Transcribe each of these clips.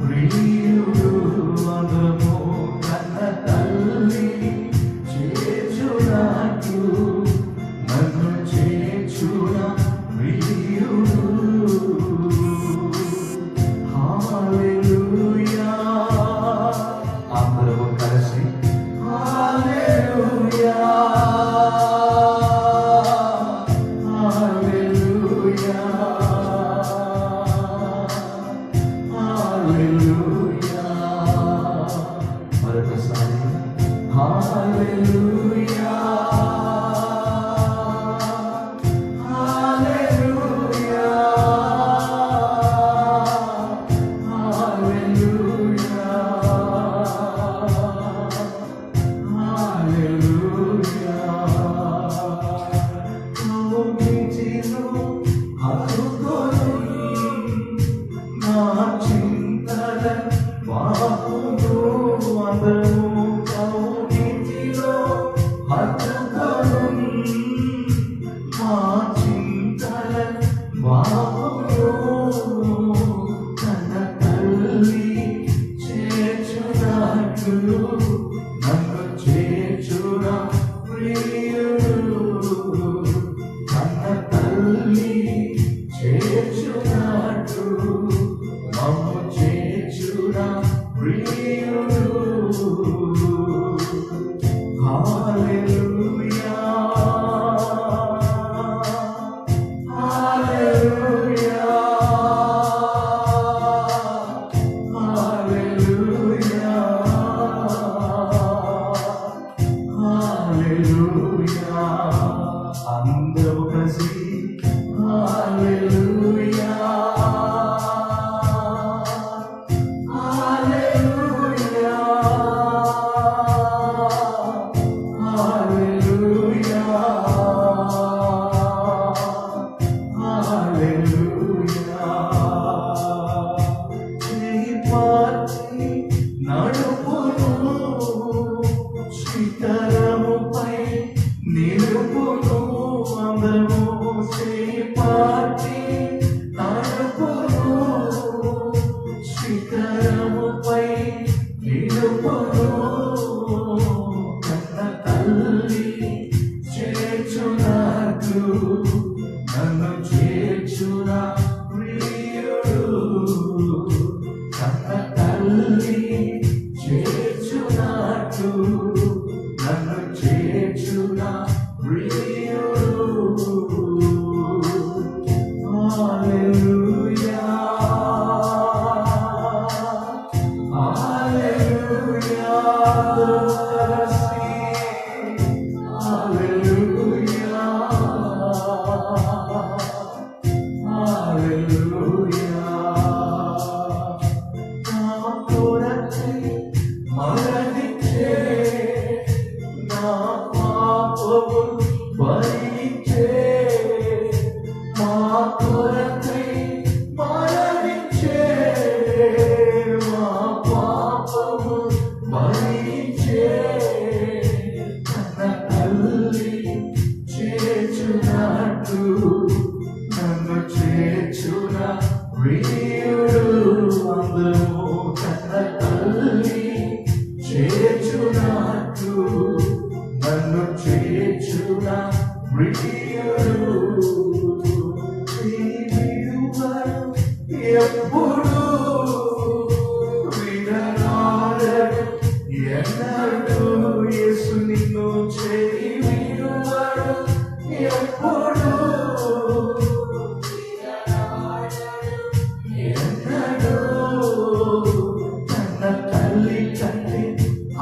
ప్రియుడు అందము కన్న తల్లి చేర్చునాటు నన్ను చేర్చున ప్రియుడు. హల్లెలూయా అందరూ కలిసి హల్లెలూయా హల్లెలూయా హల్లెలూయా మరొకసారి హల్లెలూయా హల్లెలూయా హల్లెలూయా హల్లెలూయా. కౌగిలిలో హత్తుకొని నా చింతల బాపును అందరూ కౌగిలిలో హత్తుకొని నా చింతల బాపును తన తల్లి చేర్చునాటు నన్ను చేర్చున ప్రియుడు. తన తల్లి చేర్చునాటు నన్ను చేర్చున ప్రియుడు. హల్లెలూయా హల్లెలూయా హల్లెలూయా హల్లెలూయా. అందరూ కలిసి హల్లెలూయా హల్లెలూయా హల్లెలూయా హల్లెలూయా. చేయి పట్టి నడుపును శిఖరముపై నిలుపును అందరూ చేయి పట్టి నడుపును శిఖరముపై నిలుపును. కన్న తల్లి చేర్చునాటు నన్ను చేర్చున ప్రియుడు. కన్న తల్లి చేర్చునాటు నన్ను చేర్చున ప్రియుడు. హల్లెలూయా హల్లెలూయా హల్లెలూయా హల్లెలూయా. నా కొరకై మరణించే నా పాపము భరించే మా కొరకై మరణించే మా పాపము భరించే తన తల్లి చేర్చునాటు నన్ను చేర్చున ప్రియుడు. అందరూ తన తల్లి చేర్చునాటు నన్ను చేర్చున ప్రియుడు. ఎప్పుడు విడనాడడు ఎన్నడూ యేసు నిన్ను చేయి విడువడు. ఎప్పుడు ఎన్నడూ తన తల్లి కంటే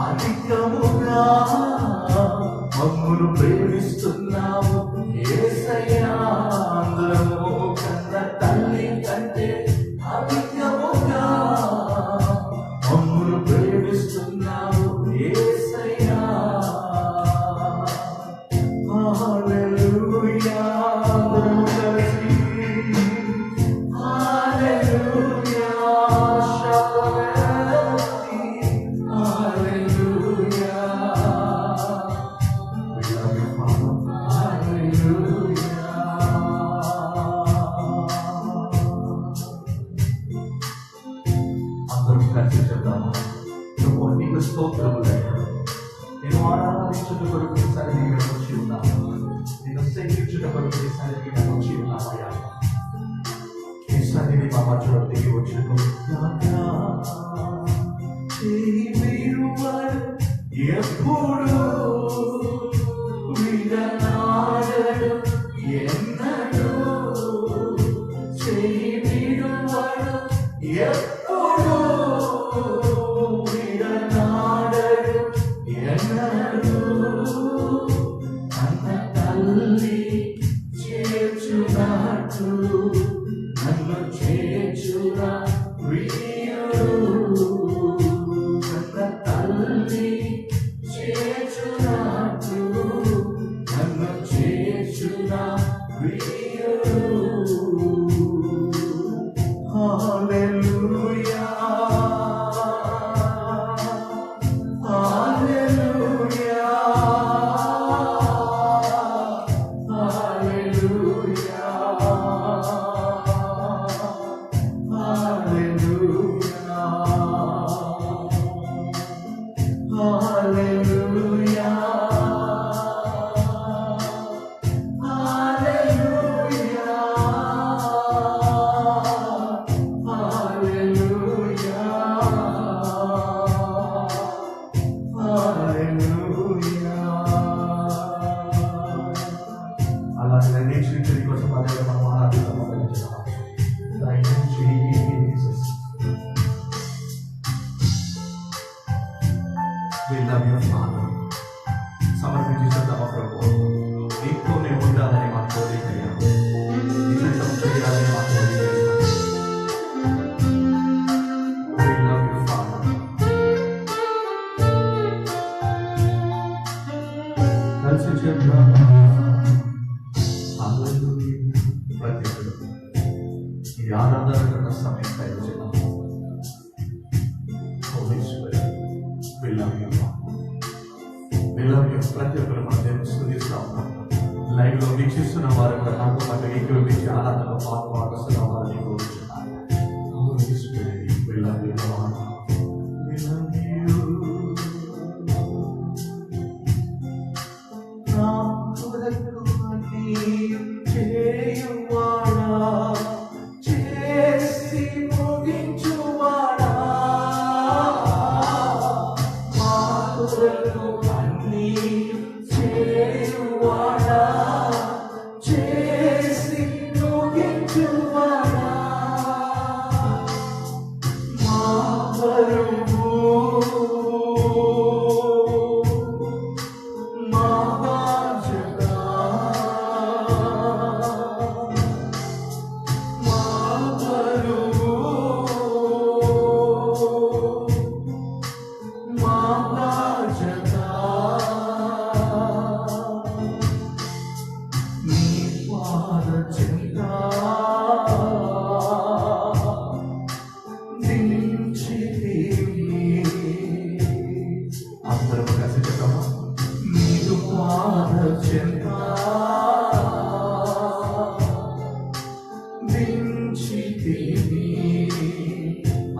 అధికముగా మమ్మును ప్రేమిస్తున్నావు యేసయ్యా. అందరము కన్న తల్లి కంటే అధిక కలిసి చెప్తాము. నువ్వు నీకు స్తోత్రములయ్యా. నేను ఆరాధించుట కొరకు నీ సన్నిధికి వచ్చి ఉన్నాను. నేను సేవించుట కొరకు నీ సన్నిధికి వచ్చి ఉన్నామయ్యా. నీ సన్నిధి మా మధ్యలో దిగి వచ్చినప్పుడు ఎప్పుడు విడనాడడు ఎన్నడు చేయి విడువడు ఎప్పుడు విడనాడడు ఎన్నడు అన్న తల్లి చేర్చునట్టు నన్ను చేర్చున వీరుడు అన్న తల్లి చేర్చునట్టు నన్ను చేర్చున వీరుడు. హల్లెలూయా హల్లెలూయా హల్లెలూయా హల్లెలూయా హల్లెలూయా అలాగే నేర్చుకుంటే కోసం అదే మనం ఆరాధిస్తాము. సమర్పించి చూద్దామా ప్రభు. నీతోనే ఉండాలని మా కోరిక, నిజంగా చేయాలని మా కోరిక. కలిసి చెప్తామా. ప్రతి ఈ ఆరాధన కన్న సమయం ప్రయోజనం ప్రతి ఒక్కరు మన దేవుని స్తుతిస్తా ఉన్నాం. లైవ్ లో వీక్షిస్తున్న వారు కూడా నాతో పాటు ఏకీభవించి ఆరాధనలో పాల్గొస్తున్న వారిని కోరుచున్నాను.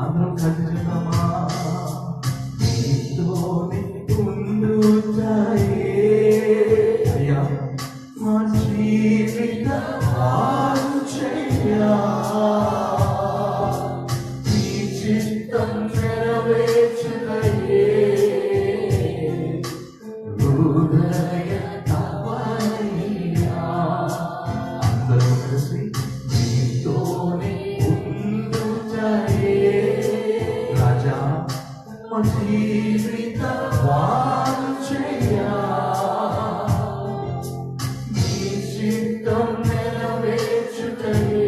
అందరం కలిసి చెప్తామా. నీతోనే ఉండుతాయే అయ్యా మా జీవిత ఆరుచయ్యా. నీ చిత్తం నెరవేర్చుటయే హృదయ తపనయ్యా. అందరం కలిసి నీతోనే రాజా మా జీవిత వాంఛయా. నీ చిత్తం నెరవేర్చుటయే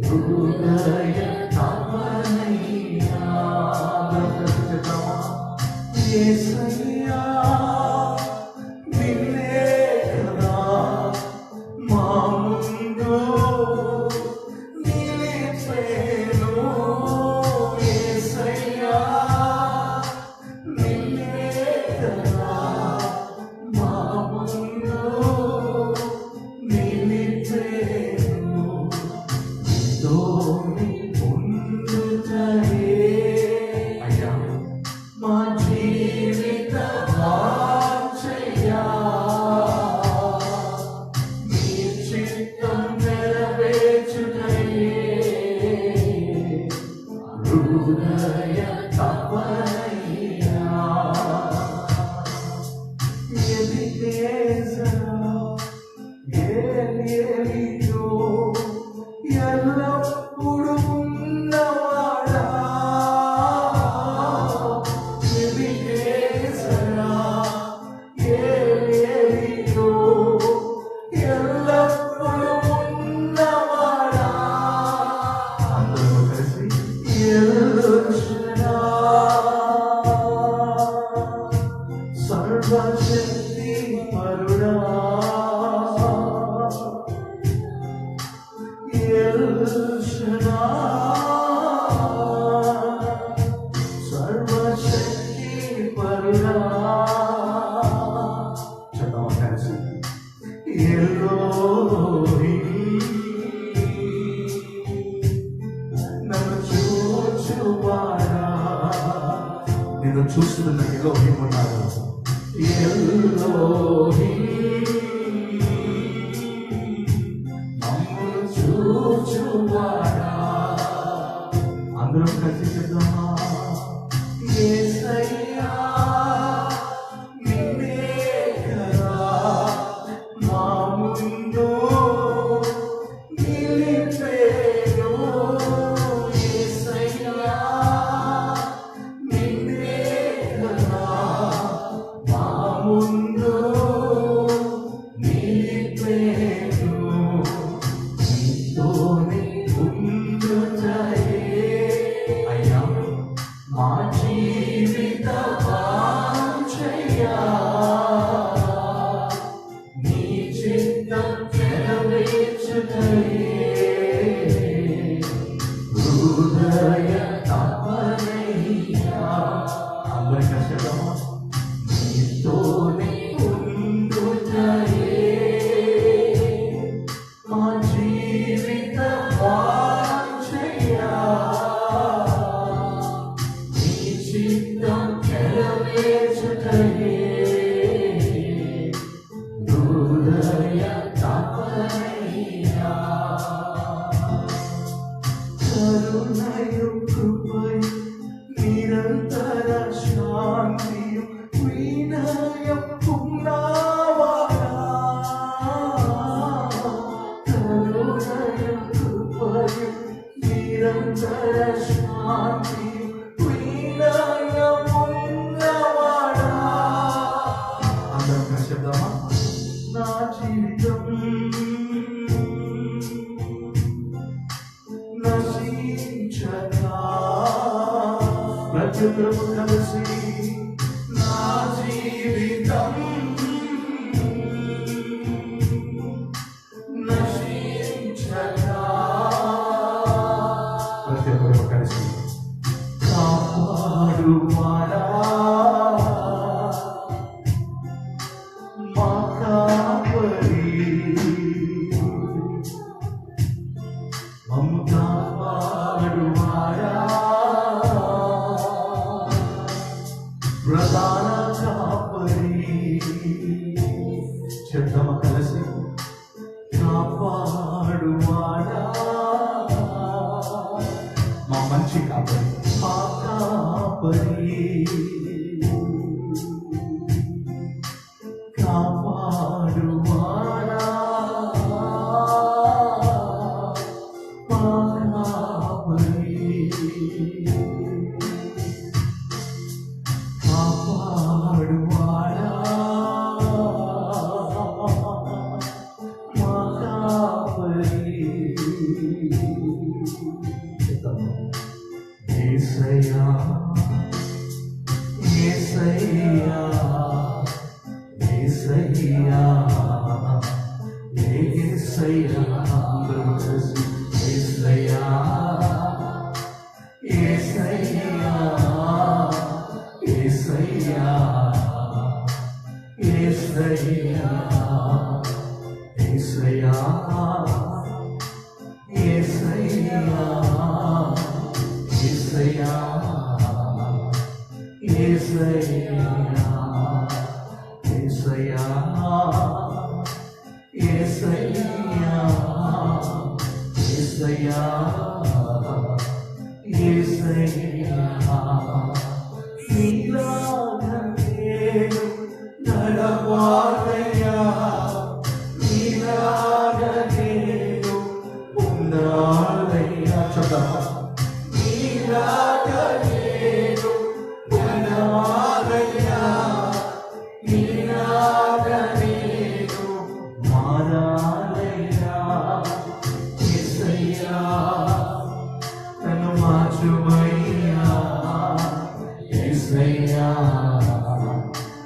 హృదయ తపనయ్యా. యేసయ్యా నిన్నే కదా మా ముందు ఉండు సర్వశక్తి పరుడా చెప్తామా కలిసి ఎల్లోహి నన్ను చూచువాడా నేను చూస్తున్న ఎల్లోహి ఉన్నాడు ఎల్లోహి మమ్మల్ని చూచువాడా అందరం కలిసి చెప్తామా యేసయ్యా నిన్నే కదా మా ముందు నిలిపేను యేసయ్యా నిన్నే కదా మా ముందు నిలిపేను నీతోనే ఉండుటయే అయ్యా మా జీవిత వాంఛయ్యా నీ చిత్తం నెరవేర్చుటయే హృదయ తపనయ్యా అందరి కష్టమా నీతోనే ఉండుటయే మా జీవిత వాంఛయ్యా చిత్తం నెరవేర్చుటయే హృదయ తపనయ్యా కరుణయు కృపయు నిరంతర శాంతియు వినయం ఉన్నవాడా కరుణయు కృపయు నిరంతర శాంతియు నా జీవితం నశించగా ప్రతి ఒక్కరూ కలిసి నా జీవితం నశించగా ప్రతి ఒక్కరూ కలిసి కాపాడువాడా మా కాపరి మమ్ము కాపాడువాడా ప్రధాన కాపరి చెప్తామా కలిసి కాపాడువాడా మా మంచి కాపరి మా కాపరి కాపాడువాడా మా కాపరి కాపాడువాడా మా కాపరి యేసయ్యా యేసయ్యా యేసయ్యా యేసయ్యా అందరూ కలిసి యేసయ్యా యేసయ్యా యేసయ్యా యేసయ్యా యేసయ్యా యేసయ్యా యేసయ్యా యేసయ్యా యేసయ్యా యేసయ్యా యేసయ్యా యేసయ్యా నీలాగా నేను నడవాలయ్యా నీలాగా నేను ఉండాలయ్యా చూద్దామా నీలాగా నేను ఉండాలయ్యా నీలాగా నేను మారాలయ్యా యేసయ్యా నన్ను మార్చుమయ్యా యేసయ్యా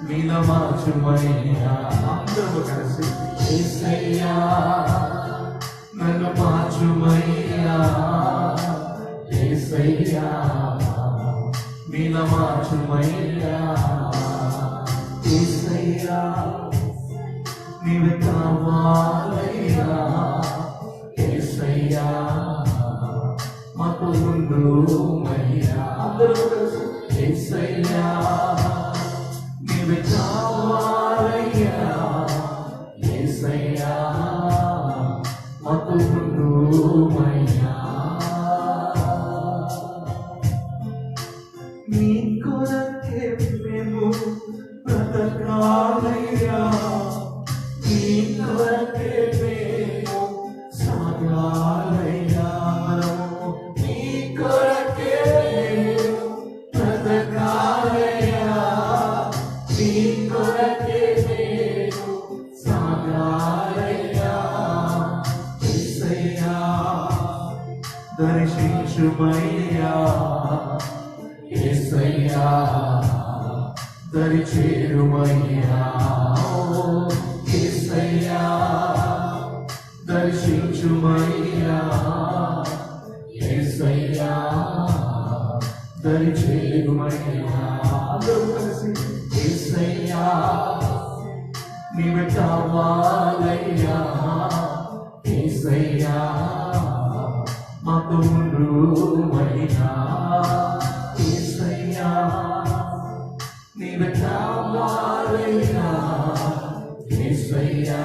నీల మార్చుమయ్యా అందరూ కలిసి యేసయ్యా నన్ను మార్చుమయ్యా యేసయ్యా నీలమాచుమయ్యా యేసయ్యా నీవే కావాలయ్యా యేసయ్యా మాకు ఉండుమయ్యా అందరూ కలిసి యేసయ్యా నీవే కావాలయ్యా యేసయ్యా మాకు ఉండుమయ్యా నీ కొరకే మేము బ్రతకాలయ్యా నీ కొరకే మేము సాగాలయ్యా నీ కొరకే మేము బ్రతకాలయ్యా నీ కొరకే మేము సాగాలయ్యా యేసయ్యా దర్శించుమయ్యా యేసయ్యా దరి చేరుమయ్యా యేసయ్యా దర్శించుమయ్యా యేసయ్యా దరి చేరుమయ్యా యేసయ్యా నీవే కావాలయ్యా యేసయ్యా మాకు ఉండుమయ్యా యేసయ్యా నీవే కావాలయ్యా యేసయ్యా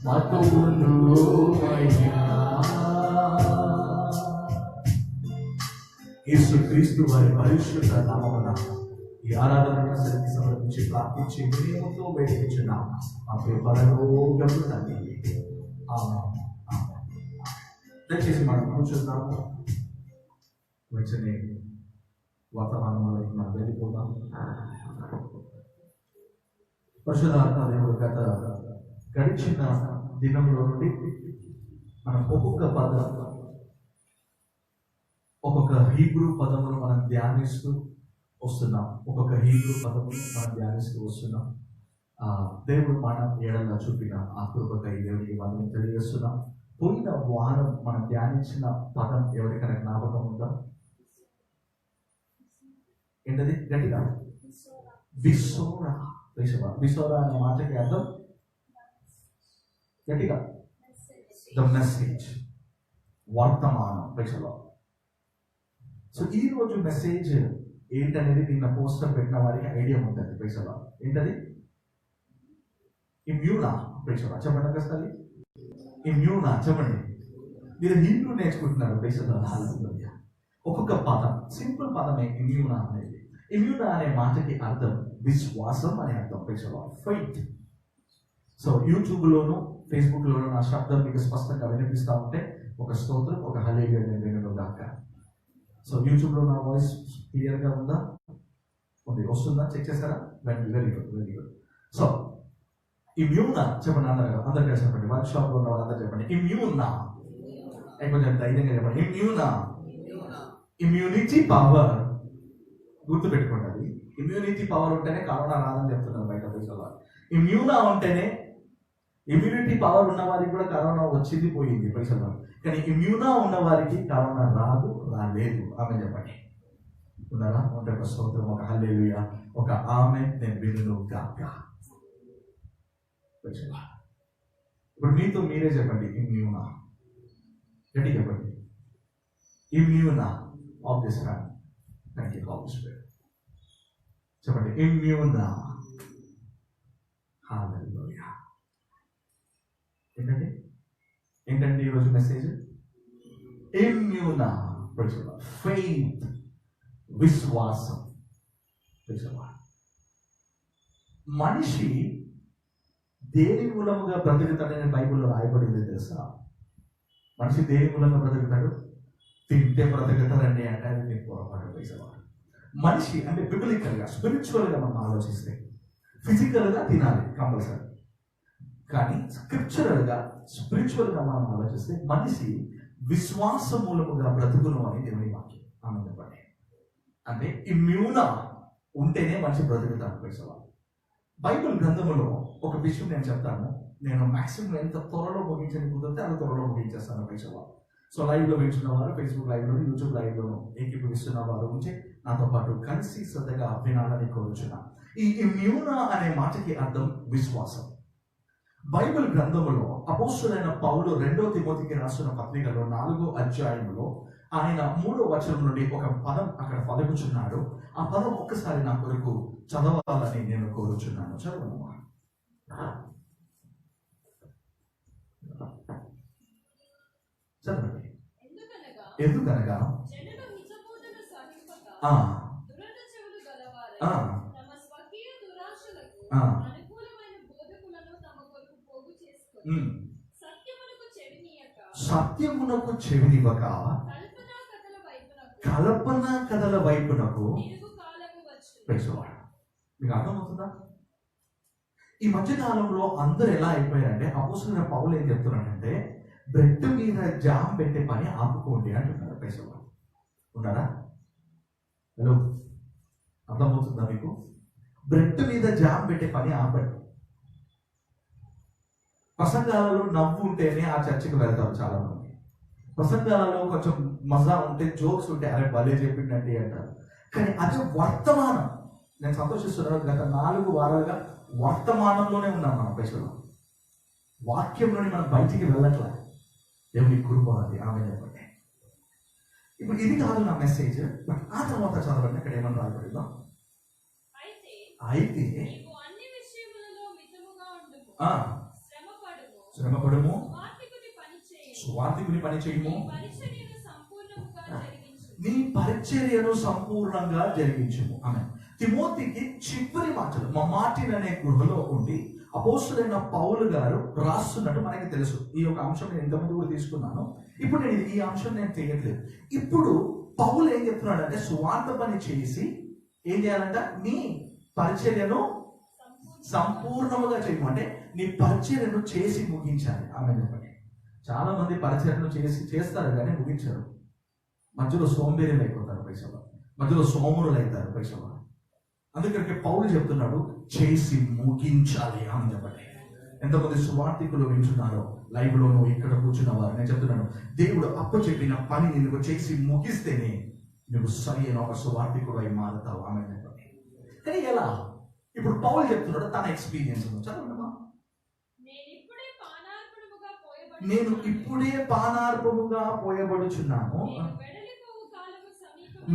మాకు ఉండుమయ్యా యేసుక్రీస్తు వారి పరిశుద్ధ నామమున ఈ ఆరాధన సరికి సమర్పించి ప్రార్థించి వినయముతో వేడుకొంచున్నాం మా ప్రియ పరలోకపు తండ్రి ఆమేన్. దయచేసి మనం కూర్చున్నాము. వెంటనే వర్తమానంలోకి మనం వెళ్ళిపోదాం. పరిశుద్ధాత్మ దేవుడు గడిచిన దినంలో నుండి మనం ఒక్కొక్క హీబ్రూ పదమును మనం ధ్యానిస్తూ వస్తున్నాం. దేవుడు మన ఏడలా చూపిన ఆ కృపకై దేవుడికి మనం తెలియజేస్తున్నాం. పోయిన వారం మనం ధ్యానించిన పదం ఎవరికైనా జ్ఞాపకం ఉందా? ఏంటది? గట్టిగా విసోరా. విసోరా అనే మాటకి అర్థం గట్టిగా ద మెసేజ్, వర్తమానం. సో ఈ రోజు మెసేజ్ ఏంటనేది నిన్న పోస్టర్ పెట్టిన వారికి ఐడియా ఉంటుంది. ఏంటది? ఇమ్యూనా. చెప్పండి ఒకసారి. ఇమ్యూనా చెప్పండి. మీరు హిందూ నేర్చుకుంటున్నారు. ఒక్కొక్క పదం, సింపుల్ పదమే ఇమ్యూనా అనేది. ఇమ్యూనా అనే మాటకి అర్థం విశ్వాసం అని అర్థం. ఫైట్. సో యూట్యూబ్లోను ఫేస్బుక్లోను నా శబ్దం మీకు స్పష్టంగా వినిపిస్తూ ఉంటే ఒక స్తోత్రం, ఒక హల్లెలూయా నేను దాకా. సో యూట్యూబ్లో నా వాయిస్ క్లియర్గా ఉందా? ఉంది. వస్తుందా? చెక్ చేస్తారా? Very good. సో ఇమ్యూనా చెప్పండి. అందరికీ చెప్పండి. వర్క్ షాప్లో ఉన్న వాళ్ళందరూ చెప్పండి ఇమ్యూనా. కొంచెం ధైర్యంగా చెప్పండి ఇమ్యూనా. Immunity power. గుర్తుపెట్టుకోండి. అది ఇమ్యూనిటీ పవర్ ఉంటేనే కరోనా రాదని చెప్తున్నారు బయట దేశాల్లో. ఇమ్యూనా ఉంటేనే, ఇమ్యూనిటీ పవర్ ఉన్న వారికి కూడా కరోనా వచ్చింది పోయింది పైసలు. కానీ ఇమ్యూనా ఉన్న వారికి కరోనా రాలేదు. ఆమె చెప్పండి. ఉన్నారా? ఉంటే ఒక స్తోత్రం, ఒక హల్లెలూయా, ఒక ఆమెన్ నేను వినును గాక. ఇప్పుడు మీతో మీరే చెప్పండి ఇమ్యూనా. గట్టి చెప్పండి ఇమ్యూనా of this hand. Thank you Holy Spirit. చెప్పండి ఇమ్యూనా. హల్లెలూయా. ఏంటండి ఈరోజు మెసేజ్? ఇమ్యూనా. ఫెయిత్, విశ్వాసం. మనిషి దేని మూలముగా బ్రతుకుతాడని బైబిల్లో రాయబడింది తెలుసా? మనిషి దేని మూలంగా బ్రతుకుతాడు? తింటే బ్రతుకుతాడండి అంటే అది మీకు పొరపాటు. మనిషి అంటే బిబిలికల్గా, స్పిరిచువల్గా మనం ఆలోచిస్తే ఫిజికల్గా తినాలి కంపల్సరీ. కానీ స్పిరిచువల్గా మనం ఆలోచిస్తే మనిషి విశ్వాస మూలముగా బ్రతుకును అని దేవుని వాక్యం. ఆమె చెప్పండి. అంటే ఇమ్యూనా ఉంటేనే మనిషి బ్రతుకుతాడు. బైబిల్ గ్రంథములో ఒక విషయం నేను చెప్తాను. నేను మాక్సిమం ఎంత త్వరలో ముగించని కుదిరితే అంత త్వరలో ముగించేస్తాను. సో లైవ్లో వింటున్న వారు ఫేస్బుక్ లైవ్లో, యూట్యూబ్ లైవ్లోను ఏకీభవిస్తున్న వారు ఉంటే నాతో పాటు కలిసి శ్రద్ధగా వినాలని కోరుచున్నా. ఈ ఇమ్యూనా అనే మాటకి అర్థం విశ్వాసం. బైబిల్ గ్రంథములో అపోస్తలుడైన పౌలు 2 తిమోతికి రాసిన పత్రికలో 4వ అధ్యాయంలో ఆయన 3వ వచనం నుండి ఒక పదం అక్కడ పలుకుచున్నాడు. ఆ పదం ఒక్కసారి నా కొరకు చదవాలని నేను కోరుచున్నాను. చదవనమ్మా. చదవండి. ఎందుకనగా సత్యమునకు చెవినివ్వక కల్పన కథల వైపునకు. మీకు అర్థమవుతుందా? ఈ మధ్యకాలంలో అందరూ ఎలా అయిపోయారంటే, అపోస్తలుడైన పౌలు ఏం చెప్తున్నాడంటే, బ్రెడ్ మీద జామ్ పెట్టే పని ఆపుకోండి అంటున్నారు. పైసలు ఉన్నారా? హలో, అర్థమవుతుందా మీకు? బ్రెడ్ మీద జామ్ పెట్టే పని ఆపండి. ప్రసంగాలలో నవ్వు ఉంటేనే ఆ చర్చికి వెళ్తారు చాలా మంది. ప్రసంగాలలో కొంచెం మజా ఉంటే, జోక్స్ ఉంటే అరే భలే చెప్పిండండి అంటారు. కానీ అదే వర్తమానం. నేను సంతోషిస్తున్నాను, గత 4 వారాలుగా వర్తమానంలోనే ఉన్నాం మన పైసలు. వాక్యంలోని మనం బయటికి వెళ్ళట్లే. దేవుని కృప అది. ఆమె చెప్పండి. ఇప్పుడు ఇది కాదు నా మెసేజ్, బట్ ఆ తర్వాత చదవండి. అక్కడ ఏమని రాయబడిందో, అయితే శ్రమపడము, స్వార్థికుని పని చేయము, నీ పరిచర్యను సంపూర్ణంగా జరిగించము. ఆమె తిమోతికి చివరి మాటలు మార్టిన్ అనే గృహలో ఉండి అపోస్తలుడైన పౌలు గారు రాస్తున్నట్టు మనకి తెలుసు. ఈ యొక్క అంశం నేను ఇంతకుముందు కూడా తీసుకున్నాను. ఇప్పుడు నేను ఈ అంశం నేను చేయట్లేదు. ఇప్పుడు పౌలు ఏం చెప్తున్నాడంటే, సువార్త పని చేసి ఏం చేయాలంట? నీ పరిచర్యను సంపూర్ణముగా చేయము. అంటే నీ పరిచర్యను చేసి ముగించాలి. ఆమె చెప్పండి. చాలా మంది పరిచర్యను చేస్తారు కానీ ముగించారు. మధ్యలో సోంబేరులు అయిపోతారు పైసలు, మధ్యలో సోములు అవుతారు పైసలు. అందుకని పౌలు చెప్తున్నాడు, చేసి ముగించాలి. ఆమె చెప్పండి. ఎంతమంది సువార్థికులు వింటున్నారో లైవ్లోనూ ఇక్కడ కూర్చున్న వారు, నేను చెప్తున్నాను, దేవుడు అప్పచెప్పిన పని నువ్వు చేసి ముగిస్తేనే నువ్వు సరైన ఒక సువార్థికుడు అయి మారుతావు. ఆమె చెప్పండి. కానీ ఎలా? ఇప్పుడు పౌలు చెప్తున్నాడు తన ఎక్స్పీరియన్స్. చదవండమ్మా. నేను ఇప్పుడే పానార్పముగా పోయబడుచున్నాను,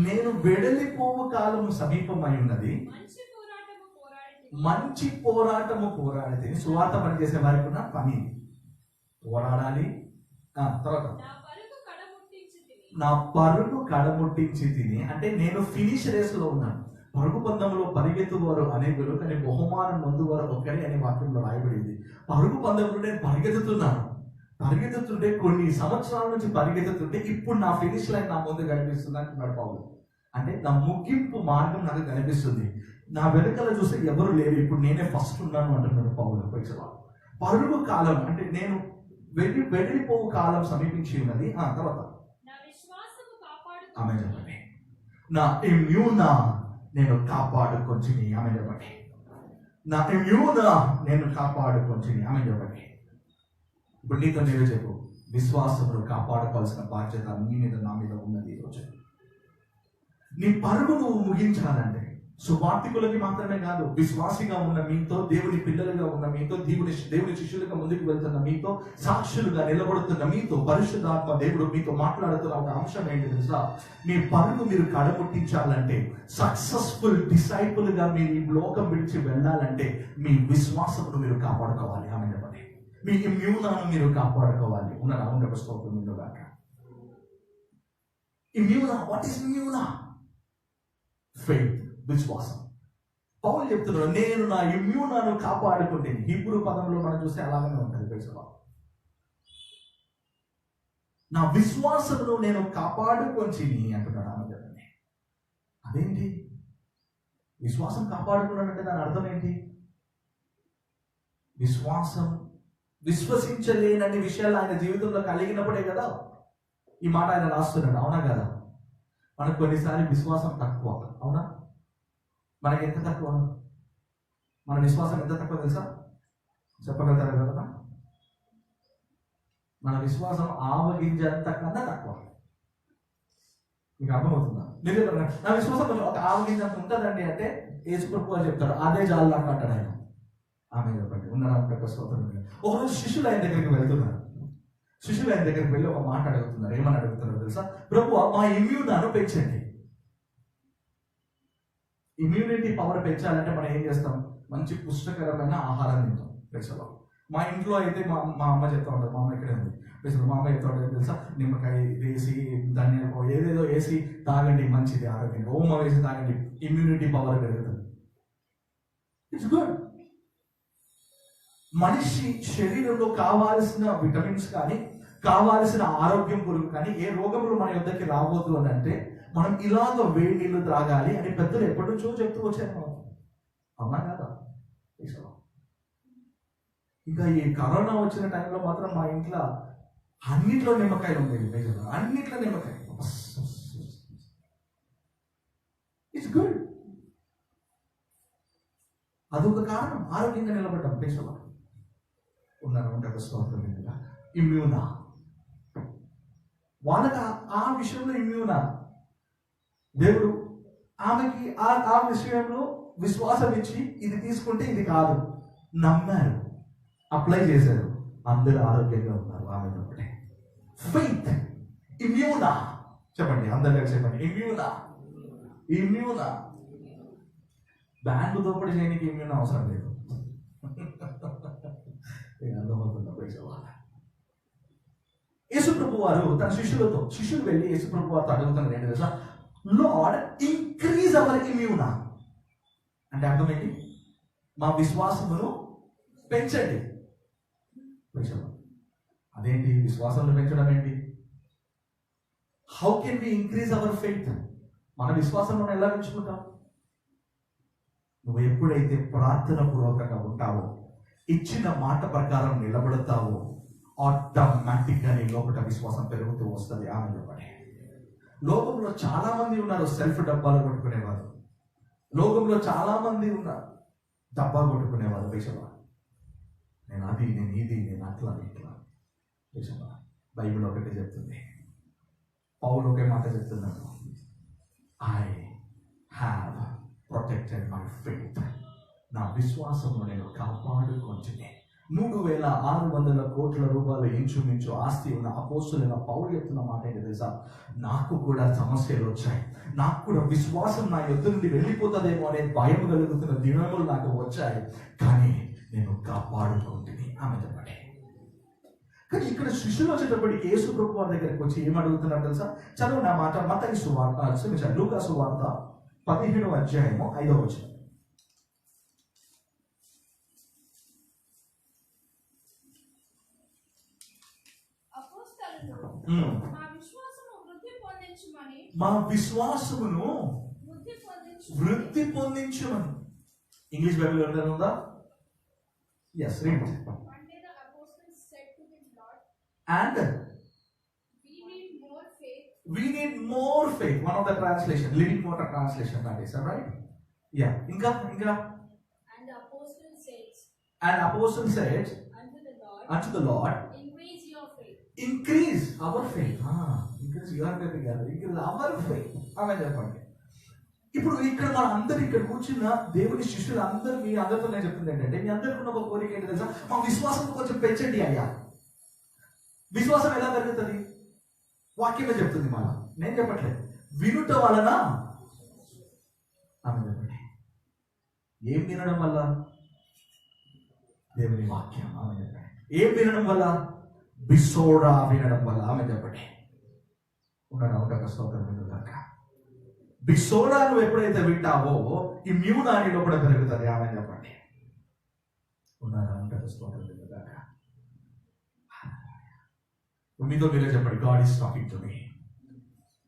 నేను వెడలిపోవు కాలము సమీపమై ఉన్నది, మంచి పోరాటము పోరాడితే. సువార్త పని చేసే వారికి ఉన్న పని పోరాడాలి. తర్వాత నా పరుగు కడముట్టించి తిని, అంటే నేను ఫినిష్ రేస్ లో ఉన్నాను. పరుగు పందెంలో పరిగెత్తువారు అనేకులు, కానీ బహుమానం పొందువారు ఒకరి అనే వాక్యంలో రాయబడింది. పరుగు పందెంలో నేను పరిగెత్తుతుంటే కొన్ని సంవత్సరాల నుంచి పరిగెత్తుతుంటే ఇప్పుడు నా ఫినిష్ లైన్ నా ముందు కనిపిస్తుంది అంటున్నాడు పౌలు. అంటే నా ముగింపు మార్గం నాకు కనిపిస్తుంది. నా వెనకాల చూస్తే ఎవరు లేరు, ఇప్పుడు నేనే ఫస్ట్ ఉన్నాను అంటున్నాడు పౌలు. పరుగు కాలం అంటే నేను వెళ్ళిపోవు కాలం సమీపించి ఉన్నది. తర్వాత ఆమె చెప్పండి, నా ఇమ్యూనా నేను కాపాడుకొంచిని. ఆమె చెప్పండి, నా ఇమ్యూనా నేను కాపాడుకొంచిని. ఆమె చెప్పండి. ఇప్పుడు నీతో నేనే చెప్పు, విశ్వాసమును కాపాడుకోవాల్సిన బాధ్యత నీ మీద నా మీద ఉన్నది. ఈరోజు నీ పరుగు నువ్వు ముగించాలంటే సువార్థికులకి మాత్రమే కాదు, విశ్వాసిగా ఉన్న మీతో, దేవుని పిల్లలుగా ఉన్న మీతో, దేవుని శిష్యులుగా ముందుకు వెళ్తున్న మీతో, సాక్షులుగా నిలబడుతున్న మీతో, పరిశుద్ధాత్మ దేవుడు మీతో మాట్లాడుతున్న ఒక అంశం ఏంటి తెలుసా? మీ పరుగు మీరు కడముట్టించాలంటే, సక్సెస్ఫుల్ డిసైపుల్ గా మీరు ఈ లోకం విడిచి వెళ్ళాలంటే మీ విశ్వాసమును మీరు కాపాడుకోవాలి. ఆమె చెప్పండి. మీ ఇమ్యూనాను మీరు కాపాడుకోవాలి. ఉన్నారా? ఉండక స్తోత్రం ఉండుగాక. ఇమ్యూనా, వాట్ ఈస్ ఇమ్యూనా? ఫెయిత్, విశ్వాసం. పౌలు చెప్తున్నాడు, నేను నా ఇమ్యూనాను కాపాడుకుంటే. హీబ్రూ పదంలో మనం చూస్తే అలాగనే ఉంటుంది. నా విశ్వాసమును నేను కాపాడుకొంచి అంటున్నాడు. ఆమె చెప్పండి. అదేంటి విశ్వాసం కాపాడుకున్నాడంటే దాని అర్థం ఏంటి? విశ్వాసం విశ్వసించలేనన్ని విషయాలు ఆయన జీవితంలో కలిగినప్పుడే కదా ఈ మాట ఆయన రాస్తున్నాడు. అవునా కదా? మనకు కొన్నిసార్లు విశ్వాసం తక్కువ. అవునా? మనకి ఎంత తక్కువ? మన విశ్వాసం ఎంత తక్కువ తెలుసా? చెప్పగలుగుతారా కదా? మన విశ్వాసం ఆవగింజంత కన్నా తక్కువ. మీకు అర్థమవుతుందా? మీరు నా విశ్వాసం కొంచెం ఒక ఆవగింజంత ఉంటుందండి అంటే యేసుప్రభువు అని చెప్తాడు, అదే చాలు నాకు అంటాడు ఆయన. ఆమె చెప్పండి, ఉన్నారా స్తోత్రం. ఒకరోజు శిష్యులు ఆయన దగ్గరికి వెళ్తున్నారు. శిష్యులు ఆయన దగ్గరికి వెళ్ళి ఒక మాట అడుగుతున్నారు. ఏమని అడుగుతున్నారు తెలుసా? ప్రభువా, మా ఇమ్యూనాను పెంచండి. ఇమ్యూనిటీ పవర్ పెంచాలంటే మనం ఏం చేస్తాం? మంచి పుష్టికరమైన ఆహారం తింటాం. పెంచాలి. మా ఇంట్లో అయితే మా అమ్మ చెప్తా ఉంటారు, మా అమ్మ ఇక్కడే ఉంది, మా అమ్మ చెప్తా ఉంటుంది తెలుసా, నిమ్మకాయ వేసి ధనియాలు ఏదేదో వేసి తాగండి, మంచిది ఆరోగ్యంగా. ఓమ వేసి తాగండి, ఇమ్యూనిటీ పవర్ పెరుగుతుంది. It's good. మనిషి శరీరంలో కావాల్సిన విటమిన్స్ కానీ కావాల్సిన ఆరోగ్యం కొరకు కానీ ఏ రోగములు మన యొద్దకి రాబోతు అని అంటే మనం ఇలాగ వేడి నీళ్లు త్రాగాలి అని పెద్దలు ఎప్పటి నుంచో చెప్తూ వచ్చారు. అవునా కాదా? ఇంకా ఈ కరోనా వచ్చిన టైంలో మాత్రం మా ఇంట్లో అన్నిట్లో నిమ్మకాయలు ఉండేవి. నిజంగా అన్నిట్లో నిమ్మకాయ. It's good. అదొక కారణం, ఆరోగ్యంగా నిలబడ్డాం. పేషలో ఉన్నారా? స్తోత్రం. ఇమ్యూనా వాళ్ళకి ఆ విషయంలో ఇమ్యూనా. దేవుడు ఆమెకి ఆ విషయంలో విశ్వాసం ఇచ్చి ఇది తీసుకుంటే ఇది కాదు నమ్మారు, అప్లై చేశారు, అందరూ ఆరోగ్యంగా ఉన్నారు. ఆమె ఒకటే ఫెయిత్. ఇమ్యూనా చెప్పండి, అందరికీ చెప్పండి. ఇమ్యూనా బ్యాంకు దోపిడీ చేయడానికి ఇమ్యూనా అవసరం లేదు. అర్థమవుతుందా? యేసుప్రభు వారు తన శిష్యులు వెళ్ళి యేసుప్రభు వారితో అడుగుతున్నారు ఏంటి తెలుసా? లార్డ్, ఇంక్రీజ్ అవర్ ఇమ్యూనా. అంటే అర్థం ఏంటి? మా విశ్వాసమును పెంచండి. అదేంటి విశ్వాసంలో పెంచడం ఏంటి? How can we increase our faith? మన విశ్వాసం మనం ఎలా పెంచుకుంటాం? నువ్వు ఎప్పుడైతే ప్రార్థన పూర్వకంగా ఉంటావో, ఇచ్చిన మాట ప్రకారం నిలబడతావో, ఆటోమేటిక్గా నీ లోపల విశ్వాసం పెరుగుతూ వస్తుంది. ఆమె చెప్పండి. లోకంలో చాలా మంది ఉన్నారు సెల్ఫ్ డబ్బాలు కొట్టుకునేవారు. లోకంలో చాలా మంది ఉన్నారు డబ్బా కొట్టుకునేవారు. విషయమా నేను అది, నేను ఇది, నేను అట్లా ఇట్లా. విషయమా బైబిల్ ఒకటి చెప్తుంది, పౌలు ఒకే మాట చెప్తున్నాడు, I have protected my faith. నా విశ్వాసంలో నేను కాపాడుకుంటున్నాను. 3,600 కోట్ల రూపాయలు ఇంచుమించు ఆస్తి ఉన్న అపోస్తులైన పౌలు చెప్తున్న మాట ఏంటి తెలుసా? నాకు కూడా సమస్యలు వచ్చాయి, నాకు కూడా విశ్వాసం నా యొద్ద నుండి వెళ్ళిపోతుందేమో అనే భయం కలుగుతున్న దినములు నాకు వచ్చాయి, కానీ నేను కాపాడుకుంటుంది. ఆమె చెప్పండి. కానీ ఇక్కడ శిష్యులు వచ్చేటప్పటికి యేసు ప్రభు వారి దగ్గరికి వచ్చి ఏం అడుగుతున్నారు తెలుసా? చదువు నా మాట. మత్తయి సువార్త, లూకా సువార్త 17వ అధ్యాయము 5వ వచనం. మా విశ్వాసమును వృద్ధి పొందించమని. ఇంగ్లీష్ బైబిల్ ఎవరైనా ఉందా? Yes, read it. One day the apostles said to him, Lord, and we need more faith. One of the translation, Living Water translation, that is right? Yeah. Inga. And the apostle says unto the Lord, increase your faith. Increase our faith. Increase your faith. Increase our faith. Amen. చెప్పండి. ఇప్పుడు ఇక్కడ మన అందరు ఇక్కడ కూర్చున్న దేవుని శిష్యులు అందరూ మీ అందరితో నేను చెప్తుంది ఏంటంటే, మీ అందరికీ ఉన్న ఒక కోరిక ఏంటి తెలుసా? మా విశ్వాసం కొంచెం పెంచండి అయ్యా. విశ్వాసం ఎలా పెరుగుతుంది? వాక్యమే చెప్తుంది. మన నేను చెప్పట్లేదు, వినుట వలన. ఆమె చెప్పండి. ఏం వినడం వల్ల? దేవుని వాక్యం. ఆమె చెప్పండి. ఏం వినడం వల్ల? బిసోడా వినడం వల్ల. ఆమె చెప్పండి. ఉండక స్తోత్రం వినుగాక. బిసోడా నువ్వు ఎప్పుడైతే వింటావో ఇమ్యూనా నీలో కూడా పెరుగుతుంది. ఆమె చెప్పండి. ఉండక స్తోత్రం వినుగాక. మీతో మీరే చెప్పండి, God is talking to me.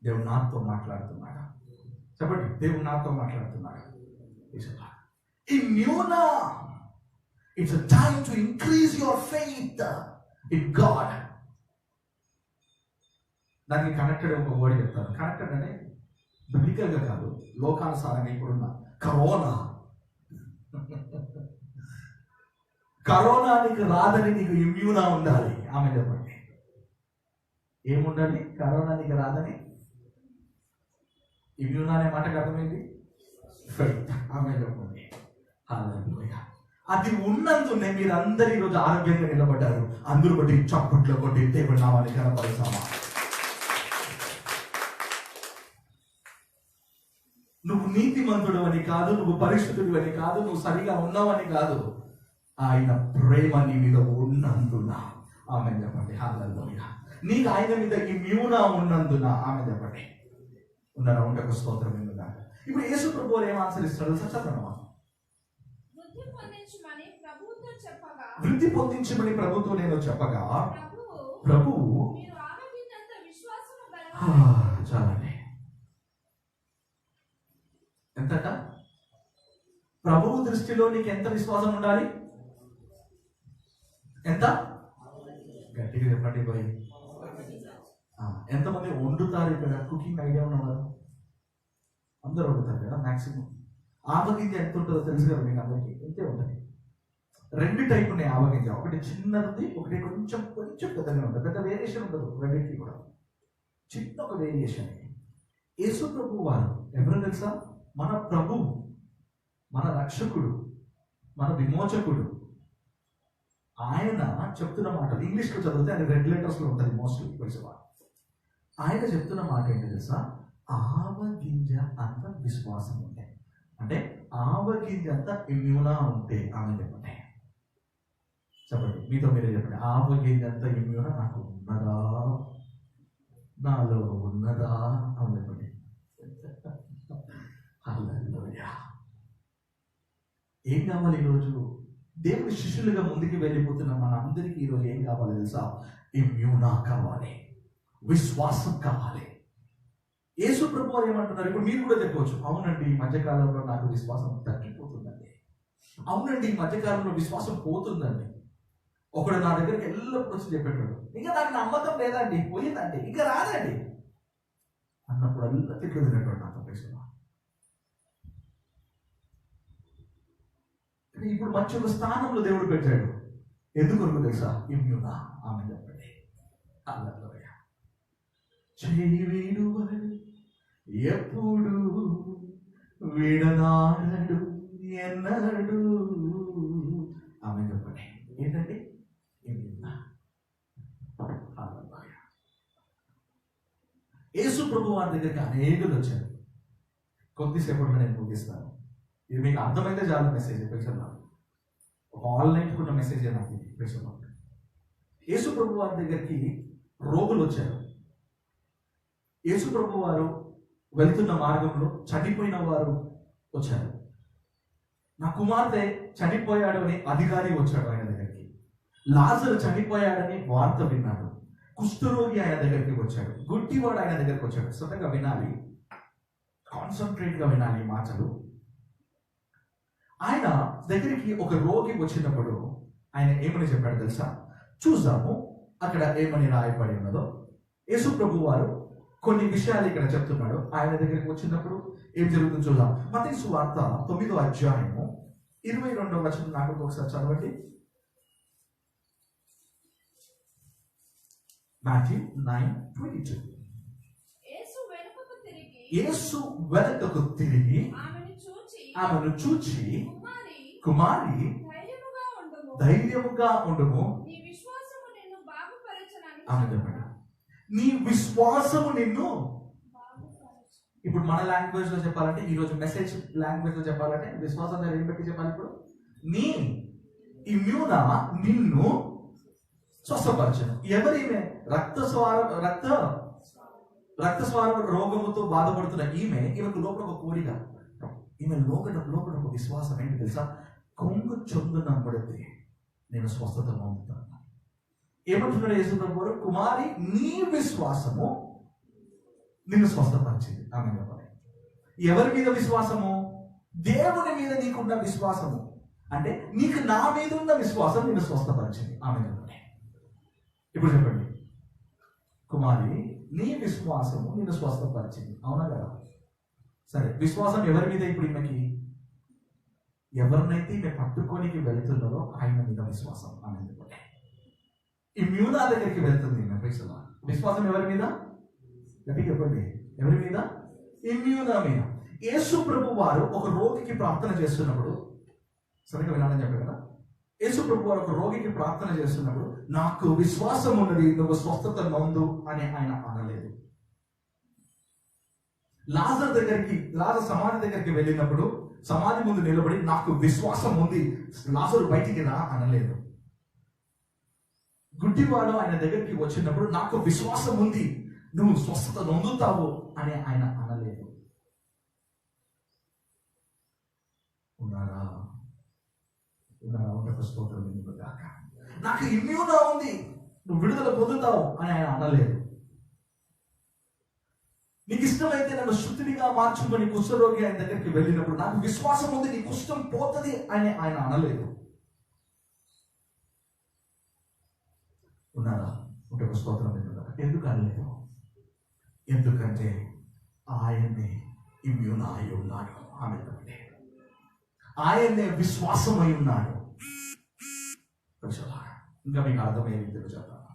దేవుడు నాతో మాట్లాడుతున్నాడు. చెప్పండి, దేవుడు నాతో మాట్లాడుతున్నాడు. ఇమ్యూనా, it's a time to increase your faith in God. దానికి కనెక్టెడ్ ఒక వర్డ్ చెప్తాను. కనెక్టెడ్ అంటే బిబ్లికల్గా కాదు, లోకానుసారంగా ఇప్పుడున్న కరోనా నీకు రాదని నీకు ఇమ్యూనా ఉండాలి. ఆమె చెప్పండి. ఏముండాలి? కరోనా నీకు రాదని. ఇమ్యూనా అనే మాటకు అర్థమైంది ఫెయిత్. ఆమె చెప్పండి. హల్లెలూయా. అది ఉన్నందునే మీరు అందరూ ఈరోజు ఆరోగ్యంగా నిలబడ్డారు. అందరూ బట్టి చప్పట్లో కొట్టి దేవుడి నామాన్ని కనపరుస్తామా? నువ్వు నీతిమంతుడు అని కాదు, నువ్వు పరిశుద్ధుడు అని కాదు, నువ్వు సరిగా ఉన్నావని కాదు, ఆయన ప్రేమ నీ మీద ఉన్నందున. ఆమె చెప్పండి. హల్లెలూయా. నీకు ఆయన మీద ఇమ్యూనా ఉన్నందున. ఆమె చెప్పండి. ఉన్నారా? ఉండకు స్తోత్రం. ఎందుకు ఇప్పుడు యేసు ప్రభువు ఏం ఆన్సర్ ఇస్తాడు? చదవమా. వృద్ధి పొందించమని ప్రభుత్వం నేను చెప్పగా ప్రభువు చాలండి. ఎంతట? ప్రభువు దృష్టిలో నీకు ఎంత విశ్వాసం ఉండాలి? ఎంత? గట్టిగా చెప్పండి పోయి. ఎంతమంది వండుతారు ఇక్కడ? కుకింగ్ ఐడియా ఉన్నవారు అందరూ వండుతారు కదా మ్యాక్సిమం. ఆవగింజ ఎంత ఉంటుందో తెలుసు కదా మీకు అందరికీ? ఎంతే ఉంటుంది. రెండు టైప్ ఉన్నాయి ఆవగింజ. ఒకటి చిన్నది, ఒకటి కొంచెం కొంచెం పెద్దగా ఉంటుంది. పెద్ద వేరియేషన్ ఉండదు రెండింటికి కూడా, చిన్న ఒక వేరియేషన్. యేసు ప్రభు వారు ఎవరో తెలుసా? మన ప్రభువు, మన రక్షకుడు, మన విమోచకుడు. ఆయన చెప్తున్న మాటలు ఇంగ్లీష్లో చదివితే అది రెడ్ లెటర్స్లో ఉంటుంది మోస్ట్లీ తెలుసా. ఆయన చెప్తున్న మాట ఏంటి తెలుసా? ఆవగింజ అంత విశ్వాసం ఉంటే, అంటే ఆవగింజ అంత ఇమ్యూనా ఉంటే. ఆమె చెప్పండి. చెప్పండి, మీతో మీరే చెప్పండి. ఆవగింజ అంత ఇమ్యూనా నాకు ఉన్నదా? నాలో ఉన్నదా? ఆమె చెప్పండి. హల్లెలూయా. ఏం కావాలి ఈరోజు? దేవుని శిష్యులుగా ముందుకు వెళ్ళిపోతున్న మన అందరికీ ఈరోజు ఏం కావాలి తెలుసా? ఇమ్యూనా కావాలి, విశ్వాసం కావాలి. యేసు ప్రభు వారు ఏమంటున్నారు? ఇప్పుడు మీరు కూడా చెప్పవచ్చు, అవునండి ఈ మధ్యకాలంలో నాకు విశ్వాసం తగ్గిపోతుందండి, అవునండి ఈ మధ్యకాలంలో విశ్వాసం పోతుందండి. ఒకడు నా దగ్గరికి ఎల్లప్పుడు వచ్చి చెప్పేటాడు, ఇంకా నాకు నమ్మకం లేదండి, పోయిందండి, ఇంకా రాదండి అన్నప్పుడు అల్లా తిట్లు తినేటాడు నాతో పేసుకున్నా. ఇప్పుడు మంచి ఒక స్థానంలో దేవుడు పెట్టాడు. ఎందుకు తెలుసా? ఇమ్యూనా. ఆమె చెప్పండి. హల్లెలూయా. చేయి వీడువడు ఎప్పుడు విడనాడడు ఎన్నడు. ఆమె చెప్పండి. ఏంటండి? ఇమ్యూనా. హల్లెలూయా. యేసు ప్రభు వారి దగ్గరికి అనేకులు వచ్చారు. కొద్దిసేపట్లో నేను ముగిస్తాను. ఇది మీకు అర్థమైతే చాలు. మెసేజ్ పెంచున్నాను, ఒక ఆన్లైన్ ఉన్న మెసేజ్ నాకు పెంచున్నాను. యేసు ప్రభు వారి దగ్గరికి రోగులు వచ్చారు. యేసు ప్రభు వారు వెళ్తున్న మార్గంలో చనిపోయిన వారు వచ్చారు. నా కుమార్తె చనిపోయాడు అని అధికారి వచ్చాడు ఆయన దగ్గరికి. లాజరు చనిపోయాడని వార్త విన్నాడు. కుష్ఠరోగి ఆయన దగ్గరికి వచ్చాడు. గుడ్డివాడు ఆయన దగ్గరికి వచ్చాడు. సొంతంగా వినాలి, కాన్సన్ట్రేట్ గా వినాలి మాటలు. ఆయన దగ్గరికి ఒక రోగి వచ్చినప్పుడు ఆయన ఏమని చెప్పాడు తెలుసా? చూద్దాము అక్కడ ఏమని రాయబడి ఉన్నదో. యేసు ప్రభు వారు కొన్ని విషయాలు ఇక్కడ చెప్తున్నాడు. ఆయన దగ్గరికి వచ్చినప్పుడు ఏం జరుగుతుందో చూద్దాం. మత్తయి సువార్త 9వ అధ్యాయము 22వ వచనం నాకు ఒకసారి చదవండి. మాథ్యూ 9:22. యేసు వెనుకకు తిరిగి ఆమెను చూచి, కుమారి ధైర్యముగా ఉండుము. ఆమె చెప్పండి, నీ విశ్వాసము నిన్ను. ఇప్పుడు మన లాంగ్వేజ్ లో చెప్పాలంటే, ఈ రోజు మెసేజ్ లాంగ్వేజ్ లో చెప్పాలంటే, విశ్వాసం దగ్గర ఏం పెట్టి చెప్పాలి? ఇప్పుడు నీ ఇమ్యూనా నిన్ను స్వస్థపరచను. ఎవరిమే? రక్తస్వార రోగముతో బాధపడుతున్న ఈమెకు లోపల ఒక కోరిక, ఈమె లోపల ఒక విశ్వాసం ఏంటి తెలుసా? కొంగు చొందునబడితే నేను స్వస్థత పొందుతాను. ఏమంటున్నాడు యేసు ప్రభువు? కుమారి నీ విశ్వాసము నిన్ను స్వస్థపరిచింది. ఆమె చెప్పండి. ఎవరి మీద విశ్వాసము? దేవుని మీద నీకున్న విశ్వాసము. అంటే నీకు నా మీద ఉన్న విశ్వాసం నిన్ను స్వస్థపరిచింది. ఆమె చెప్పండి. ఇప్పుడు చెప్పండి, కుమారి నీ విశ్వాసము నిన్ను స్వస్థపరిచింది. అవునా కదా? సరే, విశ్వాసం ఎవరి మీద? ఇప్పుడు ఈమెకి ఎవరినైతే ఈమె పట్టుకోనికి వెళ్తున్నదో ఆయన మీద విశ్వాసం. ఆమె చెప్పండి. ఇమ్యూనా దగ్గరికి వెళ్తుంది ఈమె. విశ్వాసం ఎవరి మీద? గట్టిగా చెప్పండి, ఎవరి మీద? ఇమ్యూనా మీద. యేసు ప్రభు వారు ఒక రోగికి ప్రార్థన చేస్తున్నప్పుడు, సరిగ్గా వినాలని చెప్పారు కదా, యేసు ప్రభు వారు ఒక రోగికి ప్రార్థన చేస్తున్నప్పుడు నాకు విశ్వాసం ఉన్నది, నువ్వు స్వస్థత నొందు అని ఆయన అనలేదు. లాజరు సమాధి దగ్గరికి వెళ్ళినప్పుడు సమాధి ముందు నిలబడి నాకు విశ్వాసం ఉంది, లాజరు బయటికి రా అనలేదు. గుడ్డివాడు ఆయన దగ్గరికి వచ్చినప్పుడు నాకు విశ్వాసం ఉంది, నువ్వు స్వస్థత నొందుతావు అని ఆయన అనలేదు. ఉన్నారా? ఒక స్తోత్రం కాక. నాకు ఇమ్యూనా ఉంది, నువ్వు విడుదల పొందుతావు అని ఆయన అనలేదు. నీకు ఇష్టమైతే నన్ను శుద్ధిగా మార్చుకొని కుష్ఠరోగి ఆయన దగ్గరికి వెళ్ళినప్పుడు నాకు విశ్వాసం ఉంది, నీ కుష్ఠం పోతుంది అని ఆయన అనలేదు. ఉన్నారా? ఒక స్తోత్రం ఎందుకు అనలేదు? ఎందుకంటే ఆయన్ని ఇమ్యూనా అయి ఉన్నాడు. ఆమె ఆయన్నే విశ్వాసమై ఉన్నాడు. ఇంకా మీకు అర్థమయ్యే రీతిలో చెప్తాను.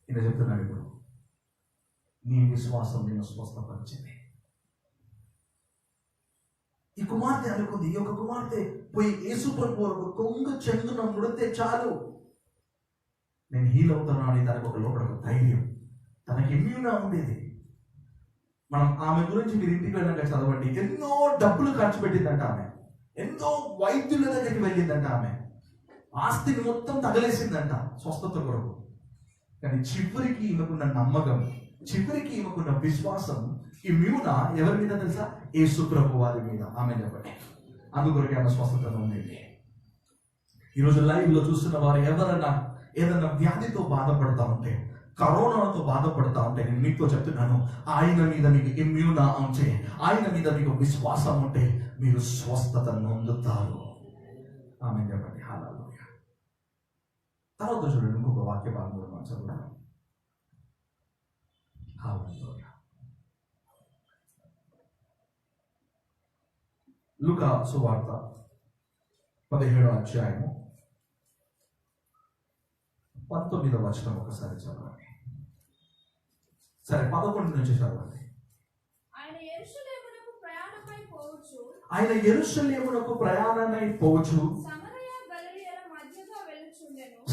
ఇలా చెప్తున్నాడు, ఇప్పుడు నీ విశ్వాసం నేను స్వస్థపరిచింది. ఈ కుమార్తె అనుకుంది, ఈ యొక్క కుమార్తె పోయి యేసు ప్రభు వరకు కొంగు చెంగున ముడితే చాలు నేను హీల్ అవుతాను అని తనకు ఒక లోపల ఒక ధైర్యం, తనకి ఇమ్యూనా ఉండేది. మనం ఆమె గురించి మీరు ఇంటికి వెళ్ళాక చదవండి. ఎన్నో డబ్బులు ఖర్చు పెట్టిందంట ఆమె, ఎన్నో వైద్యుల దగ్గరికి వెళ్ళిందంట ఆమె, ఆస్తిని మొత్తం తగలేసిందంట స్వస్థత కొరకు. కానీ చివరికి ఈమెకున్న నమ్మకం, చివరికి ఈమెకున్న విశ్వాసం, ఈ ఇమ్యూనా ఎవరి మీద తెలుసా? యేసు ప్రభు వారి మీద. ఆమె చెప్పండి, అందుకొరకే ఆమె స్వస్థత ఉండేది. ఈరోజు లైవ్ లో చూస్తున్న వారు ఎవరైనా ఏదైనా వ్యాధితో బాధపడతా ఉంటే, కరోనాతో బాధపడతా ఉంటే, నేను మీతో చెప్తున్నాను, ఆయన మీద మీకు ఇమ్యూనా ఉంటే, ఆయన మీద మీకు విశ్వాసం ఉంటే మీరు స్వస్థత నొందుతారు. ఆమె చెప్పండి. హల్లెలూయా. తర్వాత చూడండి, ఇంకొక వాక్య భాగం కూడా మనం చదువుతాం. హల్లెలూయా. లూకా సువార్త 17వ అధ్యాయము 19వ వచనం ఒకసారి చదవండి. సరే, 11 నుంచి చదవండి. ఆయన యెరూషలేమునకు ప్రయాణమై పోవచ్చు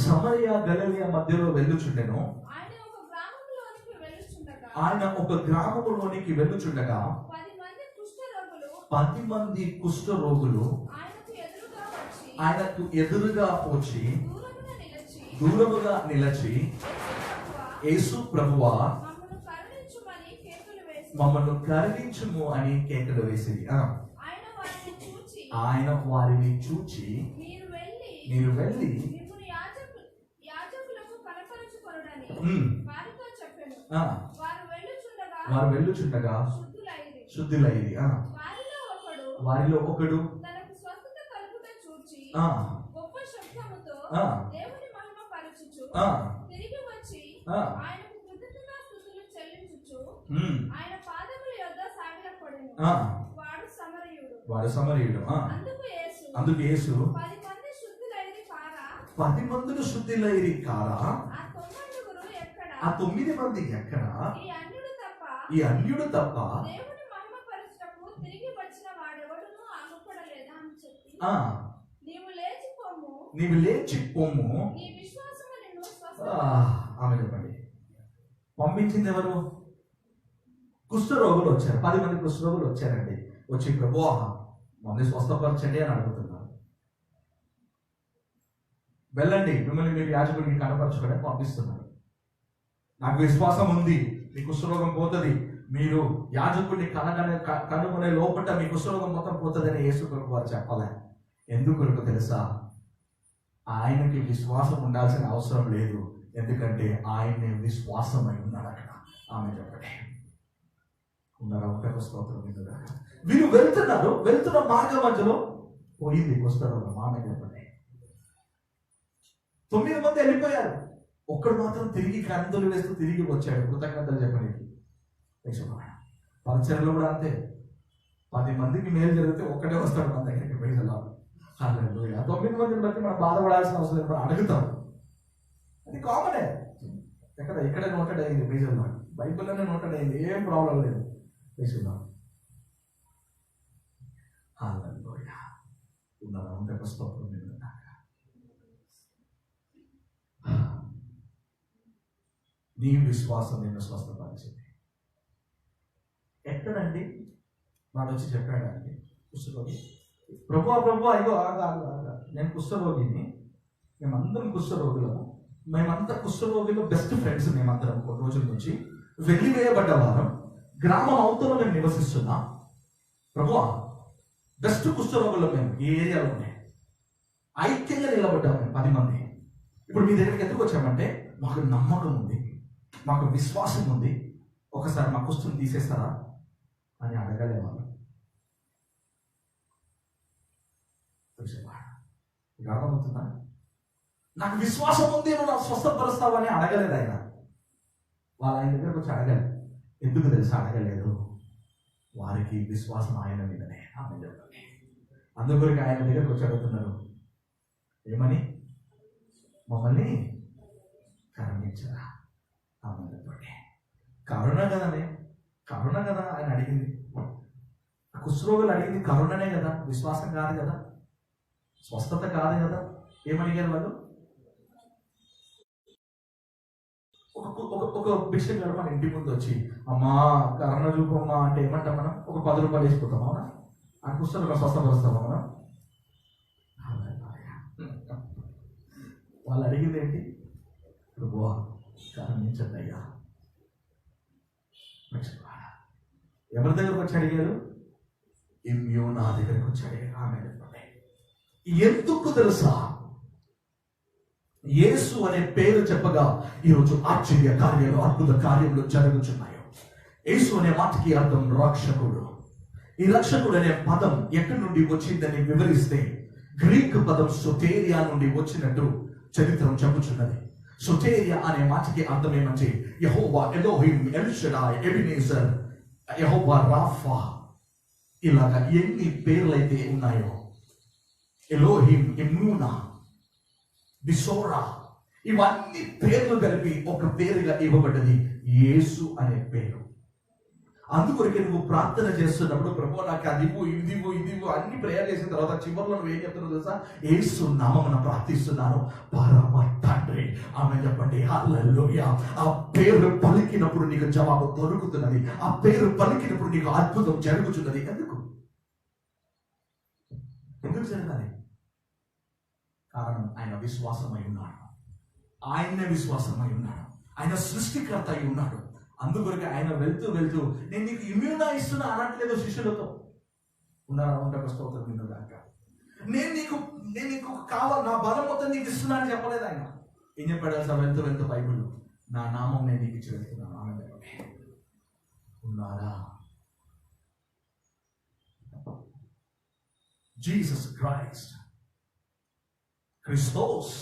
సమరయ గలిలయ మధ్యలో వెళ్ళుచుండెను. ఆయన ఒక గ్రామములోనికి వెళ్ళుచుండగా 10 మంది కుష్ఠరోగులు ఆయనకు ఎదురుగా వచ్చి దూరముగా నిలచి, యేసు ప్రభువా మమ్మల్ని కరుణించుము అని కేకలు వేసింది. ఆయన వారిని చూచి మీరు వెళ్ళి వారు వెళ్ళుచుండగా శుద్ధులైరి. వారిలో ఒకడు తిరిగి వచ్చి ఆయనకు కృతజ్ఞతాస్తుతులు చెల్లించుచు ఆయన పాదముల యొద్ద సాగిలపడెను. వాడు సమరయుడు. అందుకు యేసు 10 మంది శుద్ధులైరి కారా, ఆ 9 మంది ఎక్కడ? ఈ అన్యుడు తప్ప దేవుని మహిమపరచుటకు తిరిగి వచ్చిన వాడెవడును ఆగుపడలేదా అని చెప్పి, నీవు లేచి పొమ్ము. ఆమె చెప్పండి, పంపించింది ఎవరు? కుష్ఠరోగులు వచ్చారు. 10 మంది కుష్ఠరోగులు వచ్చారండి. వచ్చి ప్రభువా మమ్మల్ని స్వస్థపరచండి అని అడుగుతున్నారు. వెళ్ళండి, మిమ్మల్ని మీరు యాజకుడికి కనపరచుకోవడానికి పంపిస్తున్నారు. నాకు విశ్వాసం ఉంది, మీ కుష్ఠరోగం పోతుంది, మీరు యాజకుడిని కనుగొనే లోపల మీ కుష్ఠరోగం మొత్తం పోతుంది అని యేసు కొరకు వారు చెప్పలే. ఎందుకొరకు తెలుసా? ఆయనకి విశ్వాసం ఉండాల్సిన అవసరం లేదు, ఎందుకంటే ఆయనే విశ్వాసమై ఉన్నాడు అక్కడ. ఆమె చెప్పండి. ఉన్నారా? ఒక స్తోత్రం. వీరు వెళ్తున్న మార్గం మధ్యలో పోయింది కుష్ఠరోగం. ఆమె చెప్పండి. 9 మంది వెళ్ళిపోయారు, ఒక్కడు మాత్రం తిరిగి కందులు వేస్తూ తిరిగి వచ్చాడు. కృతజ్ఞతలు చెప్పండి. పరిచయంలో కూడా అంతే, 10 మందికి మేలు జరిగితే ఒక్కడే వస్తాడు మన దగ్గరికి. పైసలు 9 మందిని బట్టి మనం బాధపడాల్సిన అవసరం లేదు, అడుగుతాం. అది కామనే. ఇక్కడే నోటెడ్ అయింది పేజీలో, బైబిల్లోనే నోటెడ్ అయింది, ఏం ప్రాబ్లం లేదు పేజీలో. హల్లెలూయా. ఉన్నారా? ఉంటే స్తోత్రం మీద నీ విశ్వాసం నిన్ను స్వస్థపరిచింది. ఎక్కడండి? వాడు వచ్చి చెప్పాడండి కుష్ఠరోగి, ప్రభు అయ్యో ఆగా నేను కుష్ఠరోగిని, మేమందరం కుష్ఠరోగులము, మేమంతా కుష్ఠరోగిలో బెస్ట్ ఫ్రెండ్స్, మేమందరం కొన్ని రోజుల నుంచి వెలివేయబడ్డ వారం, గ్రామం అవతల మేము నివసిస్తున్నాం. ప్రభు బెస్ట్ కుష్ఠరోగులు మేము ఈ ఏరియాలోనే, ఐక్యంగా నిలబడ్డాము మేము 10 మంది. ఇప్పుడు మీ దగ్గరికి ఎందుకు వచ్చామంటే మాకు నమ్మకం ఉంది, మాకు విశ్వాసం ఉంది, ఒకసారి మా కుష్ఠం తీసేస్తారా అని అడగలే వాళ్ళు. మీకు అర్థమవుతుందా? నాకు విశ్వాసం ఉంది, నువ్వు నాకు స్వస్థపరుస్తావు అని అడగలేదు ఆయన. ఆయన దగ్గరకు వచ్చి అడగలేదు. ఎందుకు తెలుసా అడగలేదు? వారికి విశ్వాసం ఆయన మీదనే. ఆమె చెప్పండి. అందుకొరికి ఆయన దగ్గరకు వచ్చి అడుగుతున్నారు, ఏమని? మమ్మల్ని కరుణించరా. ఆమె చెప్పండి. కరుణ కదనే, కరుణ కదా ఆయన అడిగింది. కుష్ఠరోగులు అడిగింది కరుణనే కదా, విశ్వాసం కాదు కదా, స్వస్థత కాదు కదా. ఏమడిగారు వాళ్ళు? ఒక బిషప్ గారు మన ఇంటి ముందు వచ్చి అమ్మా కరుణ చూపమ్మా అంటే ఏమంటాం మనం? ఒక 10 రూపాయలు వేసిపోతాం. అవునా? ఆ కుష్ఠరోగం స్వస్థపరుస్తామా మనం? వాళ్ళు అడిగింది ఏంటి? ప్రభువా కరుణించండి అయ్యా. ఎవరి దగ్గరకు వచ్చి అడిగారు? ఇమ్యూనా దగ్గరకు వచ్చి అడిగారు. ఆమె ఎందుకు తెలుసా? యేసు అనే పేరు చెప్పగా ఈరోజు ఆశ్చర్య కార్యాలు, అద్భుత కార్యములు జరుగుతున్నాయి. యేసు అనే మాటకి అర్థం రక్షకుడు. ఈ రక్షకుడు అనే పదం ఎక్కడి నుండి వచ్చిందని వివరిస్తే గ్రీక్ పదం సొటేరియా నుండి వచ్చినట్టు చరిత్రం చెబుతున్నది. సొటేరియా అనే మాటకి అర్థం ఏమంటే యెహోవా, ఎలోహిం, ఎల్ షడాయ్, ఎబినేజర్, యెహోవా రాఫా, ఇలాగా ఎన్ని పేర్లైతే ఉన్నాయో, ఎలోహిం, ఇమ్యూనా, బిసోరా, ఇవన్నీ పేర్లు కలిపి ఒక పేరుగా ఇవ్వబడ్డది యేసు అనే పేరు. అందుకొరకే నువ్వు ప్రార్థన చేస్తున్నప్పుడు ప్రభు నాకు అదివు ఇదివు ఇదివు అన్ని ప్రేయర్ చేసిన తర్వాత చివరిలో నువ్వు ఏం చెప్తున్నావు తెలుసా? యేసు నామమున ప్రార్థిస్తున్నాను పరమ తండ్రి. ఆమె చెప్పండి హల్లెలూయా. ఆ పేరు పలికినప్పుడు నీకు జవాబు దొరుకుతున్నది. ఆ పేరు పలికినప్పుడు నీకు అద్భుతం జరుగుతున్నది. ఎందుకు జరగాలి? కారణం ఆయన విశ్వాసమై ఉన్నాడు. ఆయనే విశ్వాసమై ఉన్నాడు. ఆయన సృష్టికర్త అయి ఉన్నాడు. అందుకొరకు ఆయన వెళ్తూ వెళ్తూ నేను నీకు ఇమ్యూనా ఇస్తున్నా అనట్లేదు శిష్యులతో. ఉన్నారా? ఉంటే స్తోత్రం మీద దాకా. నేను నీకు కావాలి, నా బలం మొత్తం నీకు ఇస్తున్నా అని చెప్పలేదు ఆయన. ఏం చెప్పాడు సార్? వెళ్తూ వెళ్తూ బైబిల్, నా నామం నేను నీకు ఇచ్చి వెళ్తున్నాను. ఆమె ఉన్నారా? Jesus Christ, క్రిస్తోస్.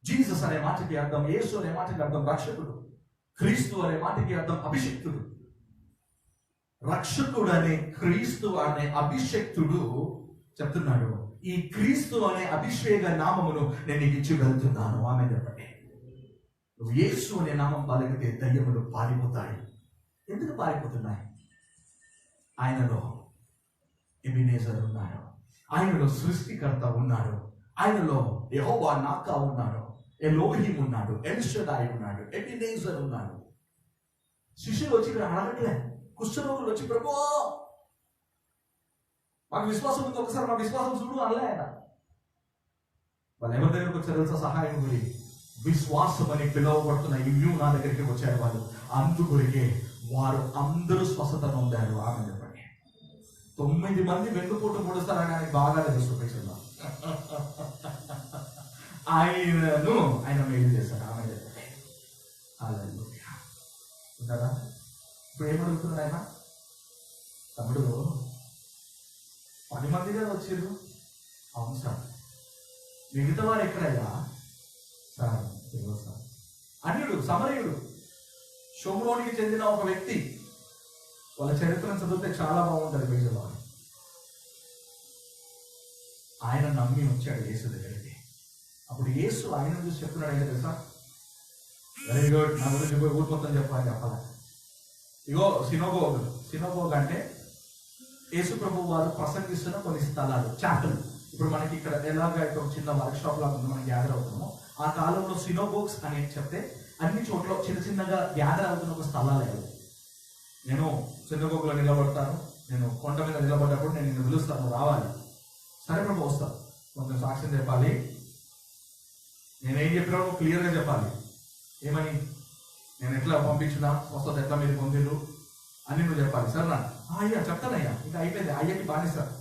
జీసస్ అనే మాటకి అర్థం, యేసు అనే మాటకి అర్థం రక్షకుడు. క్రీస్తు అనే మాటకి అర్థం అభిషిక్తుడు. రక్షకుడు అనే క్రీస్తు అనే అభిషక్తుడు చెప్తున్నాడు, ఈ క్రీస్తు అనే అభిషేక నామమును నేను నీకు ఇచ్చి వెళ్తున్నాను. ఆమె చెప్పండి. నువ్వు యేసు అనే నామం పలికితే దయ్యములు పారిపోతాయి. ఎందుకు పారిపోతున్నాయి? ఆయనలో ఎబినేజర్ ఉన్నాడు, ఆయనలో సృష్టికర్త ఉన్నాడు, ఆయనలో యెహోవా నాకా ఉన్నాడు, ఎలోహిం ఉన్నాడు, ఎల్ షడాయ్ ఉన్నాడు, ఎబినేజర్ ఉన్నాడు. శిష్యులు వచ్చి ఇక్కడ అడగట్లే. కుష్ఠరోగులు వచ్చి ప్రభు మాకు విశ్వాసం ఉంది, ఒకసారి మా విశ్వాసం చూడు అనలే ఆయన. వాళ్ళు ఎవరి దగ్గరకు వచ్చారు తెలుసా? సహాయం గురి విశ్వాసం అని పిలువబడుతున్న ఇమ్యూనా దగ్గరికి వచ్చారు వాళ్ళు. అందుకొరికే వారు అందరూ స్వస్థత పొందారు. ఆమె చెప్పండి. 9 మంది వెన్నుపోటు పొడుస్తారని ఆయనకి బాగా తెలుసు. ఆయన మేలు చేశారు. ఆమె చెప్పండి. హల్లెలూయా. ఉంటారా? ఇప్పుడు ఏమడుగుతున్నాడు ఆయన? తమ్ముడు 10 మంది కదా వచ్చారు. అవును సార్. మిగతా వారు ఎక్కడయ్యా? సార్ సార్ అన్యుడు, సమరయుడు, షోమ్రోనికి చెందిన ఒక వ్యక్తి. వాళ్ళ చరిత్రను చదివితే చాలా బాగుంటుంది పేజీలో. ఆయన నమ్మి వచ్చాడు యేసు దగ్గరికి. అప్పుడు యేసు ఆయన చూసి చెప్తున్నాడు ఏంటో తెలుసా? Very good. నా గురించి పోయి ఊరు మొత్తం చెప్పాలి. ఇగో సినోగోగ్ అంటే యేసు ప్రభు వారు ప్రసంగిస్తున్న కొన్ని స్థలాలు, చాప్టర్. ఇప్పుడు మనకి ఇక్కడ ఎలాగ ఒక చిన్న వర్క్ షాప్ లాగా ఉంది, మనం గ్యాదర్ అవుతున్నాము. ఆ కాలంలో సినోగోగ్స్ అని చెప్తే అన్ని చోట్ల చిన్న చిన్నగా గ్యాదర్ అవుతున్న ఒక స్థలాలు అవి. నేను సినోగోగ్లో నిలబడతాను, నేను కొండ మీద నిలబడ్డప్పుడు నేను నిన్ను పిలుస్తాను, రావాలి. సరే ప్రభు వస్తాను, కొంచెం సాక్ష్యం చెప్పాలి, నేనేం చెప్పినా నువ్వు క్లియర్గా చెప్పాలి. ఏమని, నేను ఎట్లా పంపించినా వస్తుంది, ఎట్లా మీరు పొందిరు అని నువ్వు చెప్పాలి. సరేనా? అయ్యా చెప్తానయ్యా, ఇంకా అయిపోయింది, అయ్యకి బానిస్తారు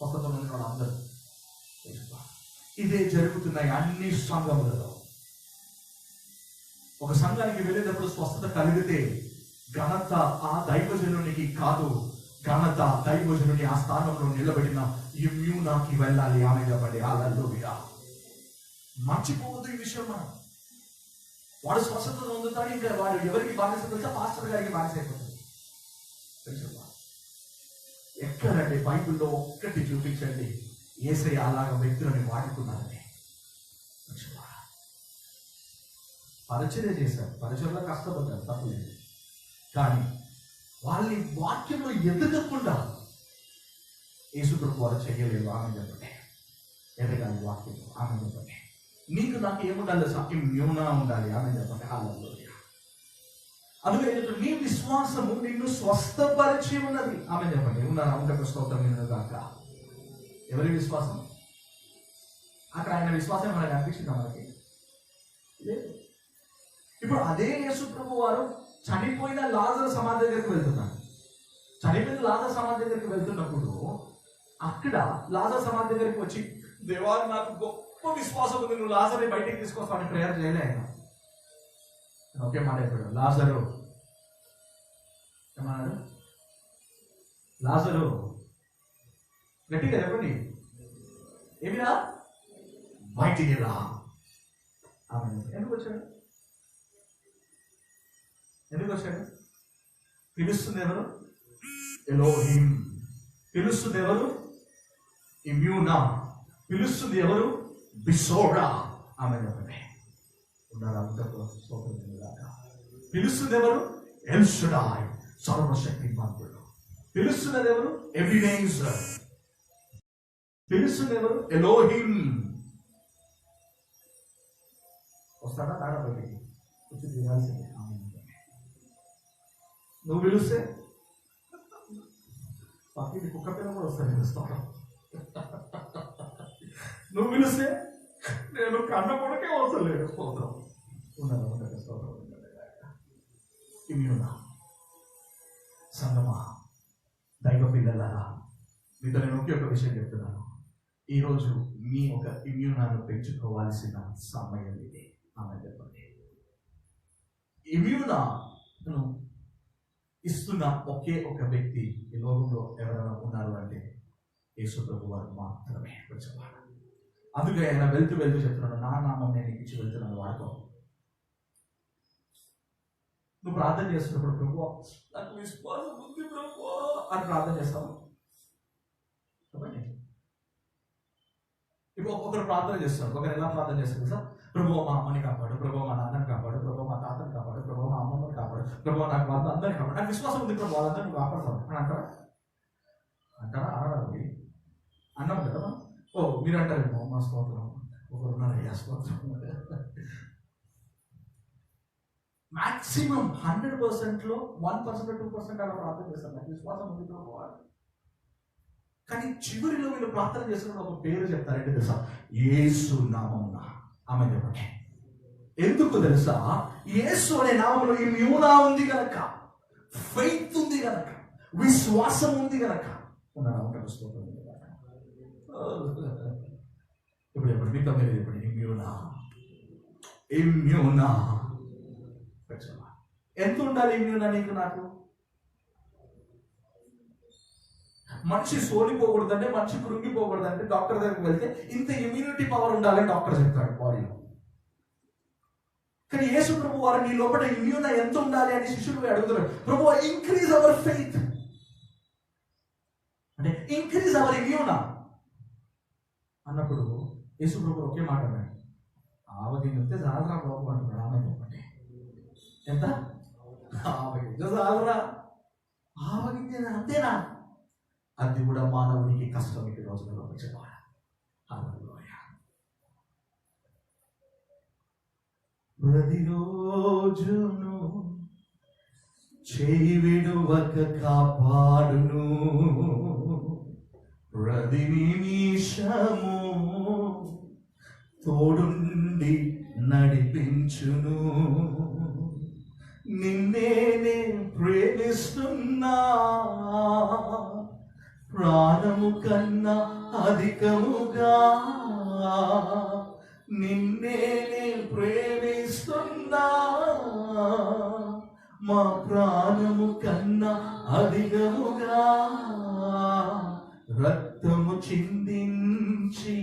వస్తుందో మంది వాడు అందరూ. ఇదే జరుగుతున్నాయి అన్ని సంఘములలో. ఒక సంఘానికి వెళ్ళేటప్పుడు స్వస్థత కలిగితే ఘనత ఆ దైవజనునికి కాదు, ఘనత దైవజనుని ఆ స్థానంలో నిలబడిన ఇమ్యూనాకి వెళ్ళాలి. ఆమె చెప్పండి హల్లెలూయా. మర్చిపోవద్దు ఈ విషయం. మనం వాడు స్వస్థత పొందుతాడు, ఇంకా వాడు ఎవరికి బానిస తెలుసా? పాస్టర్ గారికి బానిస అయిపోతుంది. ఎక్కడండి బైబిల్లో ఒక్కటి చూపించండి యేసయ్య అలాగ వ్యక్తులని వాడుకున్నారని. పరిచర్య చేశారు, పరిచర్లో కష్టపడ్డారు, తప్పలేదు. కానీ వాళ్ళని వాక్యంలో ఎదగకుండా యేసుప్రభు వారు చెయ్యలేదు. ఆమె చెప్పండి ఎదగాలి వాక్యంలో. ఆమె చెప్పండి నీకు నాకు ఏముండాలి? ఇమ్యూనా ఉండాలి. ఆమె చెప్పండి హల్లెలూయా. అందుకే నీ విశ్వాసము నిన్ను స్వస్థపరిచి ఉన్నది. ఆమె చెప్పండి ఉన్నారా? ఉంటే స్తోత్రం కాక. ఎవరి విశ్వాసం? అక్కడ ఆయన విశ్వాసం మనకు అనిపించిందా? మనకి లేదు. ఇప్పుడు అదే యేసు ప్రభు వారు చనిపోయిన లాజరు సమాధి దగ్గరికి వెళ్తున్నారు. చనిపోయిన లాజరు సమాధి దగ్గరికి వెళ్తున్నప్పుడు అక్కడ లాజరు సమాధి దగ్గరికి వచ్చి, దేవా నాకు గొప్ప విశ్వాసం ఉంది, నువ్వు లాజర్ని బయటికి తీసుకొస్తావని ప్రేయర్ చేయలే ఆయన. ఓకే మాట చెప్పాడు. లాజరు ఏమన్నాడు? లాజరు గట్టిగా చెప్పండి, ఏమిరా బయటికి రా. ఎందుకు వచ్చాడు? ఎందుకు వచ్చాడు? పిలుస్తుంది ఎవరు? ఎలోహిం. పిలుస్తుంది ఎవరు? ఇమ్యూనా. పిలుస్తుంది ఎవరు? బిసోడా. ఆమె చెప్పండి ఉన్నారా? పిలుస్తుంది ఎవరు? ఎల్ షడాయ్, సర్వశక్తి మంత్రుడు. పిలుస్తున్నది ఎవరు? ఎబినేజర్. పిలుస్తుంది ఎవరు? ఎలోహిం. వస్తాడా? తాడబడి వచ్చి తీరాల్సిందే. నువ్వు పిలుస్తే పక్కకి కుక్క పిల్ల కూడా వస్తాను. పిలుస్తాను. నువ్వు పిలిస్తే నేను కన్న కొడుకే వస్తలేడు. స్తోత్రం ఉన్నది. స్తోత్రం ఇమ్యూనా. సంగమా, దైవ పిల్లలారా, మీతో నేను ఒకే ఒక విషయం చెప్తున్నాను. ఈరోజు మీ ఒక ఇమ్యూనాను పెంచుకోవాల్సిన సమయం ఇది. ఆమె చెప్పండి. ఇమ్యూనాను ఇస్తున్న ఒకే ఒక వ్యక్తి ఈ లోకంలో ఎవరైనా ఉన్నారు అంటే యేసు ప్రభు వారు మాత్రమే వచ్చేవాడు. అందుకే ఆయన వెళ్తూ చెప్తున్నాడు, నా నామం నేను ఇచ్చి వెళ్తున్నాను, వాడుకో. నువ్వు ప్రార్థన చేస్తున్నప్పుడు ప్రభు నాకు విశ్వాసం ఉంది ప్రభు అని ప్రార్థన చేస్తావు. చెప్పండి. ఇప్పుడు ఒకరు ప్రార్థన చేస్తున్నారు. ఒకరు ఎలా ప్రార్థన చేస్తారు సార్? ప్రభు మా అమ్మని కాపాడు, ప్రభు మా నాన్నని కాపాడు, ప్రభు మా తాతని కాపాడు, ప్రభు మా అమ్మమ్మని కాపాడు, ప్రభు నాకు వాళ్ళ అందరిని కాపాడు, నాకు విశ్వాసం ఉంది ప్రభు వాళ్ళందరూ నువ్వు కాపాడతావు అని అంటారా? అనడానికి అన్నాం కదా. ఓ మీరు అంటారేమో మా స్తోత్రం, ఒకరు ఉన్నారయ్యా స్తోత్రం. మాక్సిమం 100%లో 1% 2% అలా ప్రార్థన చేస్తారు. నాకు విశ్వాసం ఉంది ప్రభు. కానీ చివరిలో వీళ్ళు ప్రార్థన చేస్తున్న ఒక పేరు చెప్తారు. ఏంటి తెలుసా? యేసు నామమున. ఆమె చెప్పండి. ఎందుకు తెలుసా? యేసు అనే నామంలో ఇమ్యూనా ఉంది గనక, ఫెయిత్ ఉంది గనక, విశ్వాసం ఉంది గనక ఉన్నారా? ఇప్పుడు ఎప్పుడు మీతో మీరు చెప్పండి. ఇమ్యూనా ఎంత ఉండాలి? ఇమ్యూనా నీకు నాకు. మనిషి సోలిపోకూడదంటే, మనిషి కృంగిపోకూడదంటే డాక్టర్ దగ్గరికి వెళ్తే ఇంత ఇమ్యూనిటీ పవర్ ఉండాలని డాక్టర్ చెప్తాడు బాడీలో. కానీ యేసు ప్రభు వారు నీ లోపల ఇమ్యూనా ఎంత ఉండాలి అని శిష్యులు అడుగుతున్నారు. ప్రభు ఇంక్రీజ్ అవర్ ఫెయిత్ అంటే ఇంక్రీజ్ అవర్ ఇమ్యూనా అన్నప్పుడు యేసు ప్రభు ఒకే మాట అన్నాడు, ఆవకి వెళ్తే జాగ్రత్త బాబు అంటున్నాడు. ఆమె చెప్పండి ఎంత? ఆవగింజ చాలరా? ఆవగింజ అంతేనా? అది కూడా మానవునికి కష్టం ఈ రోజులలో చెప్పాలి. ప్రతిరోజును చేయి విడువక కాపాడును, ప్రతి నిమిషము తోడుండి నడిపించును. నిన్నే ప్రేమిస్తున్నా, ప్రాణము కన్నా అధికముగా నిన్నే ప్రేమిస్తున్నా, మా ప్రాణము కన్నా అధికముగా రక్తము చిందించి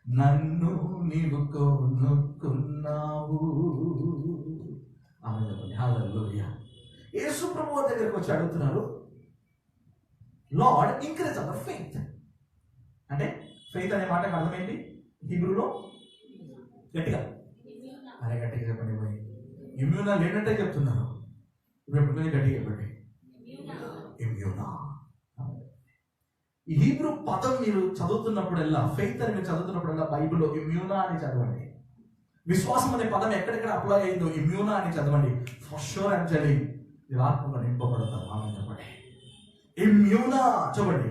నన్ను నీవు కొనుక్కున్నావు. హల్లెలూయా. యేసు ప్రభువు దగ్గరికి వచ్చి అడుగుతున్నారు, లార్డ్ ఇంక్రీజ్ అవర్ ఫెయిత్. అంటే ఫెయిత్ అనే మాటకు అర్థం ఏంటి హీబ్రూలో? గట్టిగా అరే గట్టిగా చెప్పండి. పోయి ఇమ్యూనా లేనట్టే చెప్తున్నారు. ఇప్పుడు ఎప్పుడు గట్టిగా చెప్పండి, ఇమ్యూనా. ఈ హీబ్రూ పదం మీరు చదువుతున్నప్పుడల్లా, ఫెయిత్ అని మీరు చదువుతున్నప్పుడల్లా బైబిల్లో ఇమ్యూనా అని చదవండి. విశ్వాసం అనే పదం ఎక్కడెక్కడ అప్లై అయిందో ఇమ్యూనా అని చదవండి. ఫర్ షూర్ అండ్ జలి మీరు ఆత్మగా నింపబడతారు. ఆమె చెప్పండి, ఇమ్యూనా చెప్పండి.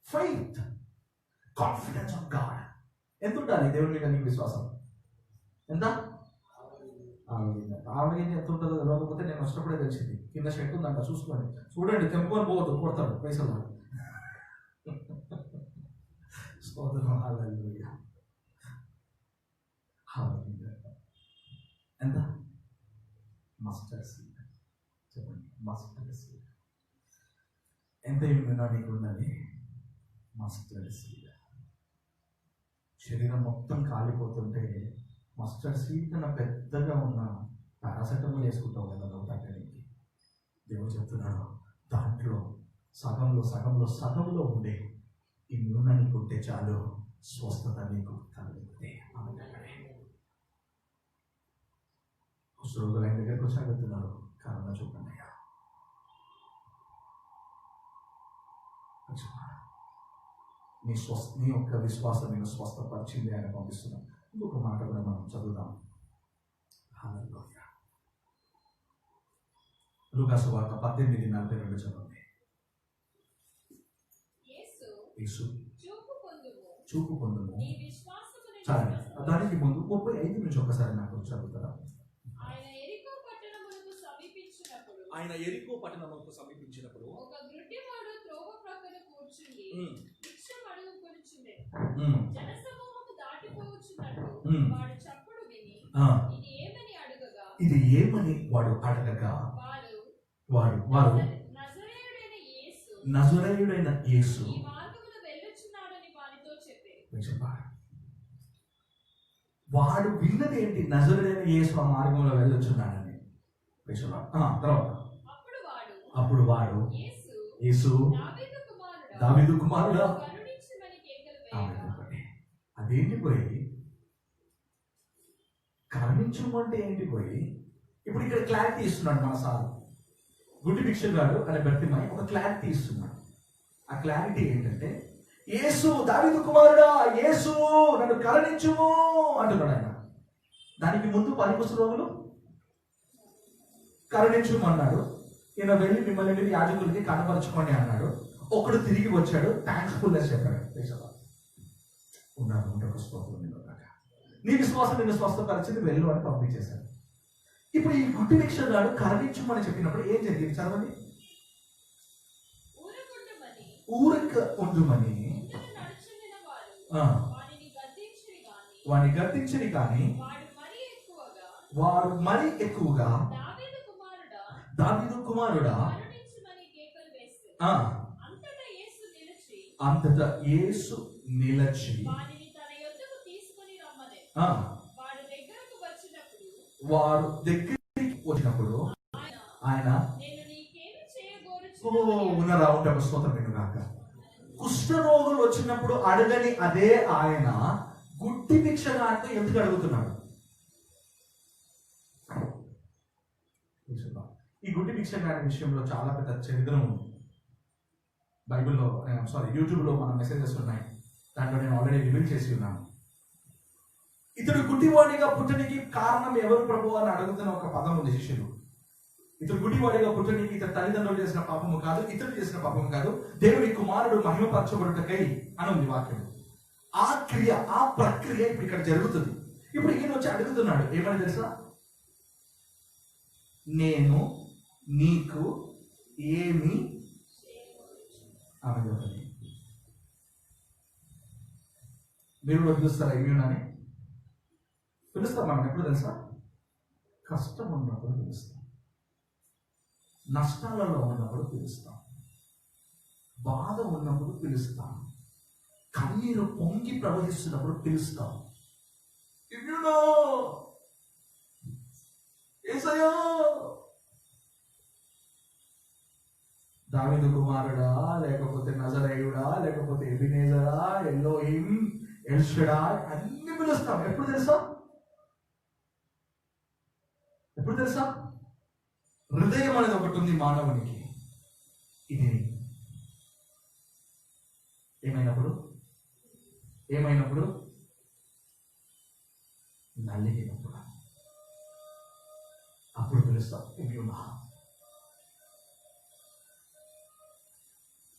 Faith, confidence of God. ఎంత ఉండాలి దేవుడి మీద నీకు విశ్వాసం? ఎంత? ఆవగింజ ఎంత ఉంటుందో తెలియకపోతే నేను వచ్చినప్పుడే తెలిసింది. కింద షెట్ ఉందంట, చూసుకోండి. చూడండి, తెంపుకొని పోవద్దు, కొడతాడు పైసలు. హల్లెలూయా. ఎంత? మస్టర్డ్ సీడ్ చెప్పండి. మస్టర్డ్ సీడ్ ఎంత ఇమ్యూనా నీకు ఉండాలి? Mustard seed. శరీరం మొత్తం కాలిపోతుంటే మస్టర్డ్ సీడ్ కన్నా పెద్దగా ఉన్న పారాసెటమాల్ వేసుకుంటావు కదా నువ్వు తగ్గడానికి. దేవుడు చెప్తున్నాడు, దాంట్లో సగంలో ఉండే ఇమ్యూనా నీకు ఉంటే చాలు, స్వస్థత నీకు కలుగుతుంది. కుష్ఠరోగులు ఆయన దగ్గరికి వచ్చి అడుగుతున్నారు, కారణం చూపండి. నీ యొక్క విశ్వాసం నేను స్వస్థపరిచింది ఆయన పంపిస్తున్నాను. ఇంకొక మాట కూడా మనం చదువుదాం. హల్లెలూయా. లూకా సువార్త 18:42 చదవండి. యేసు చూపు పొందుము. చాలండి. దానికి ముందు 35 నుంచి ఒకసారి నాకు చదువుతారా? ఆయన ఎరికో పట్టణమునకు సమీపించినప్పుడు ఒక గ్రుడ్డివాడు త్రోవ ప్రక్కన కూర్చుండి భిక్షం అడుగుకొనుచుండె. జనసమూహము దాటిపోవచ్చున్నట్టు వాడు చప్పుడు విని ఇది ఏమని వాడు అడగగా వారు నజరేయుడైన యేసు ఈ మార్గమున వెళ్ళుచున్నాడని వారితో చెప్పారు. వాడు విన్నది ఏంటి? నజరేయుడైన యేసు ఆ మార్గంలో వెళ్ళుచున్నాడని. తర్వాత అప్పుడు వాడు యేసు దావీదు కుమారుడా అదేంటి పోయి కరుణించమంటే ఏంటి పోయి? ఇప్పుడు ఇక్కడ క్లారిటీ ఇస్తున్నాడు మన సార్ గుడ్డి భిక్షగాడు అనే బర్తిమై ఒక క్లారిటీ ఇస్తున్నాడు. ఆ క్లారిటీ ఏంటంటే, యేసు దావీదు కుమారుడా, యేసు నన్ను కరుణించుము అంటున్నాడు ఆయన. దానికి ముందు 10 కుష్ఠరోగులు కరుణించుమన్నాడు. ఈయన వెళ్ళి మిమ్మల్ని యాజకులకి కనపరచుకోండి అన్నాడు. ఒకడు తిరిగి వచ్చాడు, థ్యాంక్స్ఫుల్నెస్ చెప్పాడు. నీ విశ్వాసం నిన్ను స్వస్థపరిచింది, వెళ్ళు అని పంపించేశాడు. ఇప్పుడు ఈ గుడ్డి భిక్షగాడు కరుణించుమని చెప్పినప్పుడు ఏం జరిగింది? చదవండి. ఊరక ఉండుమని వాడిని గద్దించని కానీ వారు మరీ ఎక్కువగా దావీదు కుమారుడా అంతటా యేసు నిలిచి వారు దగ్గరికి వచ్చినప్పుడు ఆయన ఉన్నారా ఉంటే స్తోత్రం నేను కాక. కుష్ఠరోగులు వచ్చినప్పుడు అడగని అదే ఆయన గుడ్డి భిక్షగాడితో ఎందుకు అడుగుతున్నాడు? ఈ గుడ్డి భిక్షగాడి విషయంలో చాలా పెద్ద చరిత్ర ఉంది. బైబిల్లో యూట్యూబ్లో మన మెసేజెస్ ఉన్నాయి, దాంట్లో నేను ఆల్రెడీ రివీల్ చేసి ఉన్నాను. ఇతడు గుడ్డివాడిగా పుట్టడానికి కారణం ఎవరు ప్రభు అని అడుగుతున్న ఒక పదం ఉంది శిష్యులు. ఇతడు గుడ్డివాడిగా పుట్టడానికి ఇతడు తల్లిదండ్రులు చేసిన పాపము కాదు, ఇతడు చేసిన పాపము కాదు, దేవుని కుమారుడు మహిమపరచబడుటకై అని ఉంది వాక్యం. ఆ క్రియ, ఆ ప్రక్రియ ఇప్పుడు ఇక్కడ జరుగుతుంది. ఇప్పుడు ఈయన వచ్చి అడుగుతున్నాడు ఏమని తెలుసా? నేను నీకు ఏమి ఆమె చెప్పండి. మీరు కూడా పిలుస్తారా ఇమ్యూన్ అని? పిలుస్తాం మనం ఎప్పుడు తెలుసా? కష్టం ఉన్నప్పుడు పిలుస్తాం, నష్టాలలో ఉన్నప్పుడు పిలుస్తాం, బాధ ఉన్నప్పుడు పిలుస్తాం, కన్నీరు పొంగి ప్రవహిస్తున్నప్పుడు పిలుస్తాం. ఇమ్యూనో యేసయ్యా, దావీదు కుమారుడా, లేకపోతే నజరేయుడా, లేకపోతే ఎబినేజరా, ఎల్లోహిం, ఎల్ షడాయ్ అన్ని పిలుస్తాం. ఎప్పుడు తెలుసా? ఎప్పుడు తెలుసా? హృదయం అనేది ఒకటి ఉంది మానవునికి. ఇది ఏమైనప్పుడు నలిగినప్పుడు అప్పుడు పిలుస్తాం ఇమ్యూనా.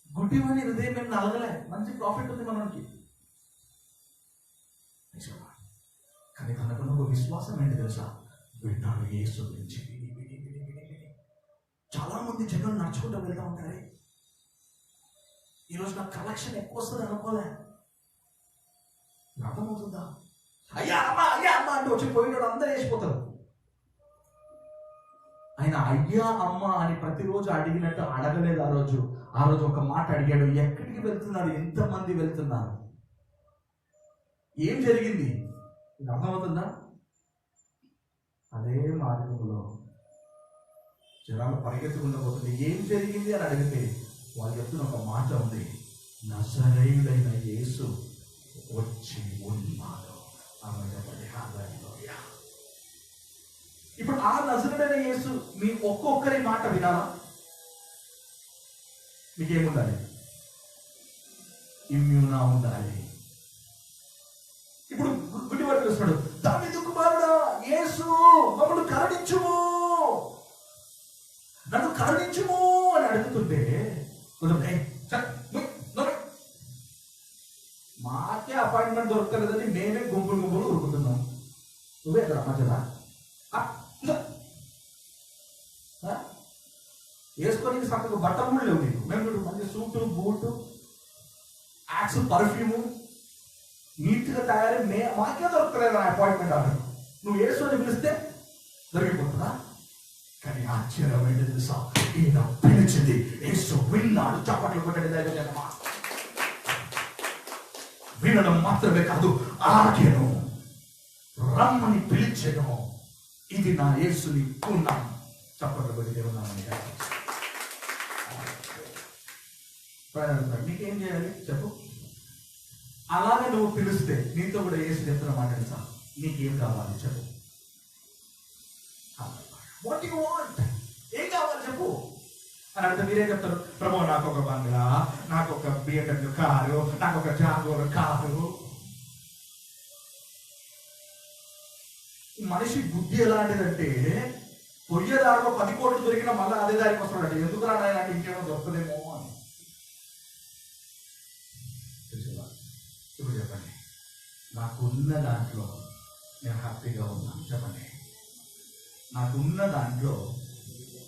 గుడ్డివాని హృదయం మేము నలగలే, మంచి ప్రాఫిట్ ఉంది మనకి. కానీ తనకున్న ఒక విశ్వాసం ఏంటి తెలుసా? విన్నాడు యేసు గురించి. చాలా మంది జనం నడుచుకుంటూ వెళ్తా ఉంటారే, ఈరోజు నాకు కలెక్షన్ ఎక్కువ వస్తుంది అనుకోలే. అర్థమవుతుందా? అయ్యా అమ్మా అయ్యా అమ్మ అంటే వచ్చి పోయినాడు అందరూ వేసిపోతారు. ఆయన అయ్యా అమ్మ అని ప్రతిరోజు అడిగినట్టు అడగలేదు. ఆ రోజు ఒక మాట అడిగాడు, ఎక్కడికి వెళ్తున్నారు, ఎంతమంది వెళ్తున్నారు, ఏం జరిగింది? ఇది అర్థమవుతుందా? అదే మార్గంలో జనాలు పరిగెత్తుకుంటూ పోతుంది. ఏం జరిగింది అని అడిగితే వాళ్ళు చెప్తున్న ఒక మాట ఉంది, నజరేయుడైన యేసు వచ్చి ఉన్నాడు. ఇప్పుడు ఆ నజరేయుడైన యేసు మీ ఒక్కొక్కరి మాట వినాలా? మీకేముండాలి? ఇమ్యూనా ఉండాలి. ఇప్పుడు గుడ్డివాడు చూస్తున్నాడు, దావీదు కుమారుడా యేసు మమ్మల్ని కరుణించుము, నన్ను కరుణించుము అని అడుగుతుంటే మాకే అపాయింట్మెంట్ దొరకలేదని మేమే గుంపులు ఉరుకుతున్నాం. నువ్వే కదా మధ్యలో వేసుకొని సక్కగా బట్టలు కూడా లేవు నీకు. మేము మంచి సూటు బూటు యాక్స్ పర్ఫ్యూము నీట్గా తయారీ మాకే దొరకలేదు అపాయింట్మెంట్ ఆర్డర్. నువ్వు వేసుకొని పిలిస్తే దొరికిపోతుందా? కానీ ఆశ్చర్యమైన తెలుసా, ఈయన పిలిచింది యేసు విన్నాడు. చప్పట్లు కొట్టండి. వినడం మాత్రమే కాదు, ఆగెను, రమ్మని పిలిచెను. ఇది నా యేసుని ఉన్నాం. చప్పట్లు కొట్టి ఉన్నామని నీకేం చేయాలి చెప్పు? అలాగే నువ్వు పిలిస్తే నీతో కూడా యేసు చెప్తున్న మాట తెలుసా? నీకేం కావాలి చెప్పు. వాట్ యు వాంట్, ఏం కావాలి చెప్పు అని అంటే మీరేం చెప్తారు? ప్రభు నాకు ఒక బంగ్లా, నాకు ఒక BMW కారు, నాకు ఒక జాగోర్ కారు. మనిషి బుద్ధి ఎలాంటిదంటే పొయ్యే దారిలో 10 కోట్లు దొరికినా మళ్ళీ అదే దారికి వస్తాడంటే ఎందుకు రాడాలంటే ఇంకేమో దొరకదేమో అని. ఇప్పుడు చెప్పండి, నాకున్న దాంట్లో నేను హ్యాపీగా ఉన్నాను. చెప్పండి, నాకున్న దాంట్లో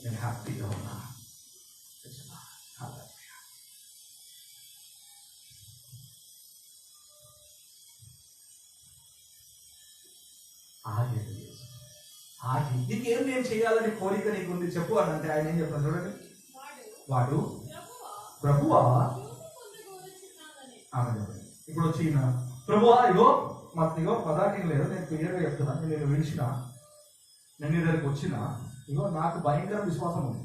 నేను హ్యాపీగా ఉన్నా. ఆగి నీకేం నేను చేయాలని కోరిక నీకుంది చెప్పు అని అంటే ఆయన ఏం చెప్తాను చూడండి. వాడు ప్రభువా ఆమె చెప్పండి. ఇప్పుడు వచ్చి ప్రభువా ఇగో పదార్థం లేదు, నేను క్లియర్గా చెప్తున్నా, నేను పిలిచిన, నేను నీ దగ్గరికి వచ్చిన, ఇగో నాకు భయంకర విశ్వాసం ఉంది,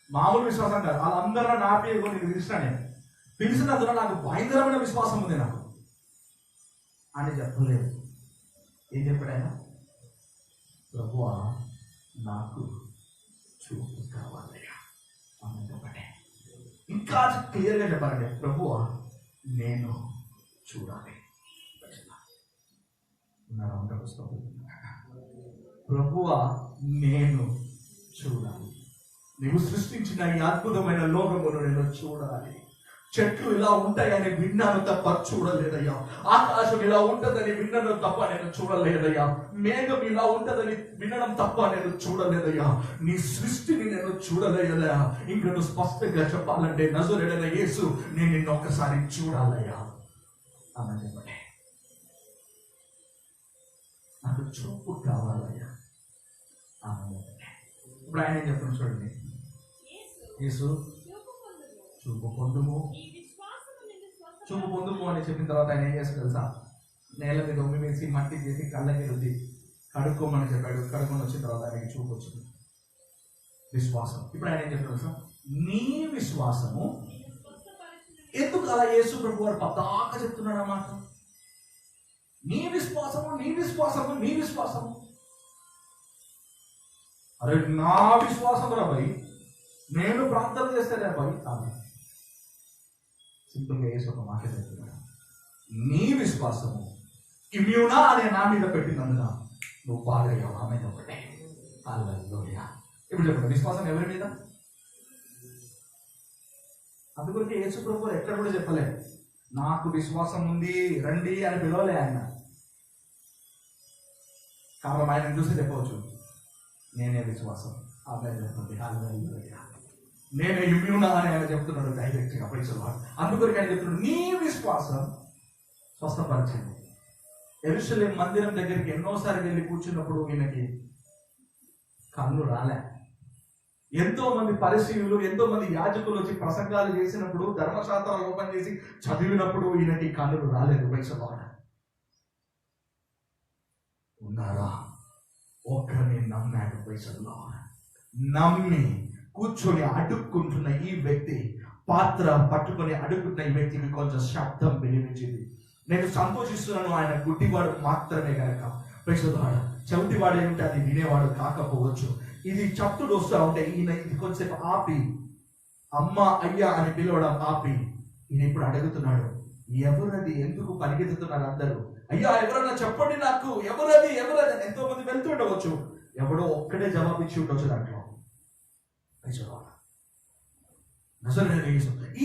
మామూలు విశ్వాసం కాదు. వాళ్ళందరూ నా పేరు నేను పిలిచిన, నేను పిలిచినందున నాకు భయంకరమైన విశ్వాసం ఉంది నాకు అని చెప్పలేదు. ఏం చెప్పాడు ఆయన? ప్రభువా నాకు చూపు కావాలయ్యా. ఆమె చెప్పండి. ఇంకా క్లియర్గా చెప్పాలంటే, ప్రభువా నేను చూడాలి. ప్రభువా నేను చూడాలి. నీవు సృష్టించిన ఈ అద్భుతమైన లోకమును నేను చూడాలి. చెట్లు ఇలా ఉంటాయని విన్నాను తప్ప చూడలేదయ్యా. ఆకాశం ఇలా ఉంటదని విన్నాను తప్ప నేను చూడలేదయ్యా. మేఘం ఇలా ఉంటదని వినడం తప్ప నేను చూడలేదయ్యా. నీ సృష్టిని నేను చూడలేదయ్యా. ఇంకా నువ్వు స్పష్టంగా చెప్పాలంటే, నజరేయుడైన యేసు, నేను నిన్ను ఒక్కసారి చూడాలయ్యా. అలా చెప్పండి. నాకు చూపు కావాలయ్యా. ఇప్పుడు ఆయన ఏం చెప్తున్నాడు చూడండి. యేసు చూపు పొందుము, చూపు పొందుము అని చెప్పిన తర్వాత ఆయన ఏం చేస్తాడు తెలుసా? నేల మీద ఉమ్మి వేసి మట్టి చేసి కళ్ళకి రుద్ది కడుక్కోమని చెప్పాడు. కడుక్కొని వచ్చిన తర్వాత ఆయనకి చూపు వచ్చింది. విశ్వాసం. ఇప్పుడు ఆయన ఏం చెప్తాడు తెలుసా? నీ విశ్వాసము. ఎందుకు అలా యేసు ప్రభు వారు పతాక చెప్తున్నాడు అన్నమాట? నీ విశ్వాసము, నీ విశ్వాసము, నీ విశ్వాసము. అరే నా విశ్వాసం రాబాయి, నేను ప్రార్థన చేస్తానే అబ్బాయి కాదు. సింపుల్గా యేసు ఒక మాట చెప్తున్నాడు. నీ విశ్వాసము ఇమ్యూనా అనే నా మీద పెట్టినందున నువ్వు బాగయ్యావు. ఆమె ఒకటే. హల్లెలూయా. ఇప్పుడు చెప్పండి, విశ్వాసం ఎవరి మీద? అందుకొరకే యేసు ప్రభు ఎక్కడ కూడా చెప్పలేదు నాకు విశ్వాసం ఉంది రండి అని పిలవలే ఆయన. కాబట్టి ఆయన చూసి చెప్పవచ్చు, నేనే విశ్వాసం. ఆమె చెప్తుంది హల్లెలూయా. నేనే ఇమ్యూనా అని ఆయన చెప్తున్నాడు డైరెక్ట్గా. పైసలు అందుకొరకు ఆయన చెప్తున్నాడు, నీ విశ్వాసం స్వస్థపరిచింది. యెరూషలేము మందిరం దగ్గరికి ఎన్నోసార్లు వెళ్ళి కూర్చున్నప్పుడు ఈయనకి కన్ను రాలే. ఎంతో మంది పరిశీలులు, ఎంతో మంది యాజకులు వచ్చి ప్రసంగాలు చేసినప్పుడు, ధర్మశాస్త్రాలు ఓపెన్ చేసి చదివినప్పుడు ఈయనకి కన్నులు రాలేదు. పైసలు ఉన్నారా? ఒక్కరిని నమ్మాడు. పైసల్లో నమ్మి కూర్చొని అడుక్కుంటున్న ఈ వ్యక్తి, పాత్ర పట్టుకొని అడుక్కుంటున్న ఈ వ్యక్తికి కొంచెం శబ్దం వినిపించింది. నేను సంతోషిస్తున్నాను, ఆయన గుడ్డివాడు మాత్రమే కనుక. పైసలు చెవిటివాడు ఏమిటి, అది వినేవాడు కాకపోవచ్చు. ఇది చప్పుడు వస్తూ ఉంటే ఈయన ఇది కొంచెంసేపు ఆపి, అమ్మ అయ్యా అని పిలవడం ఆపి, ఈయన ఇప్పుడు అడుగుతున్నాడు, ఎవరది? ఎందుకు పరిగెత్తుతున్నారు అందరూ? అయ్యా ఎవరన్నా చెప్పండి నాకు, ఎవరది ఎవరది? ఎంతో మంది వెళ్తూ ఉండవచ్చు, ఎవడో ఒక్కడే జవాబిచ్చి ఉండొచ్చు దాంట్లో.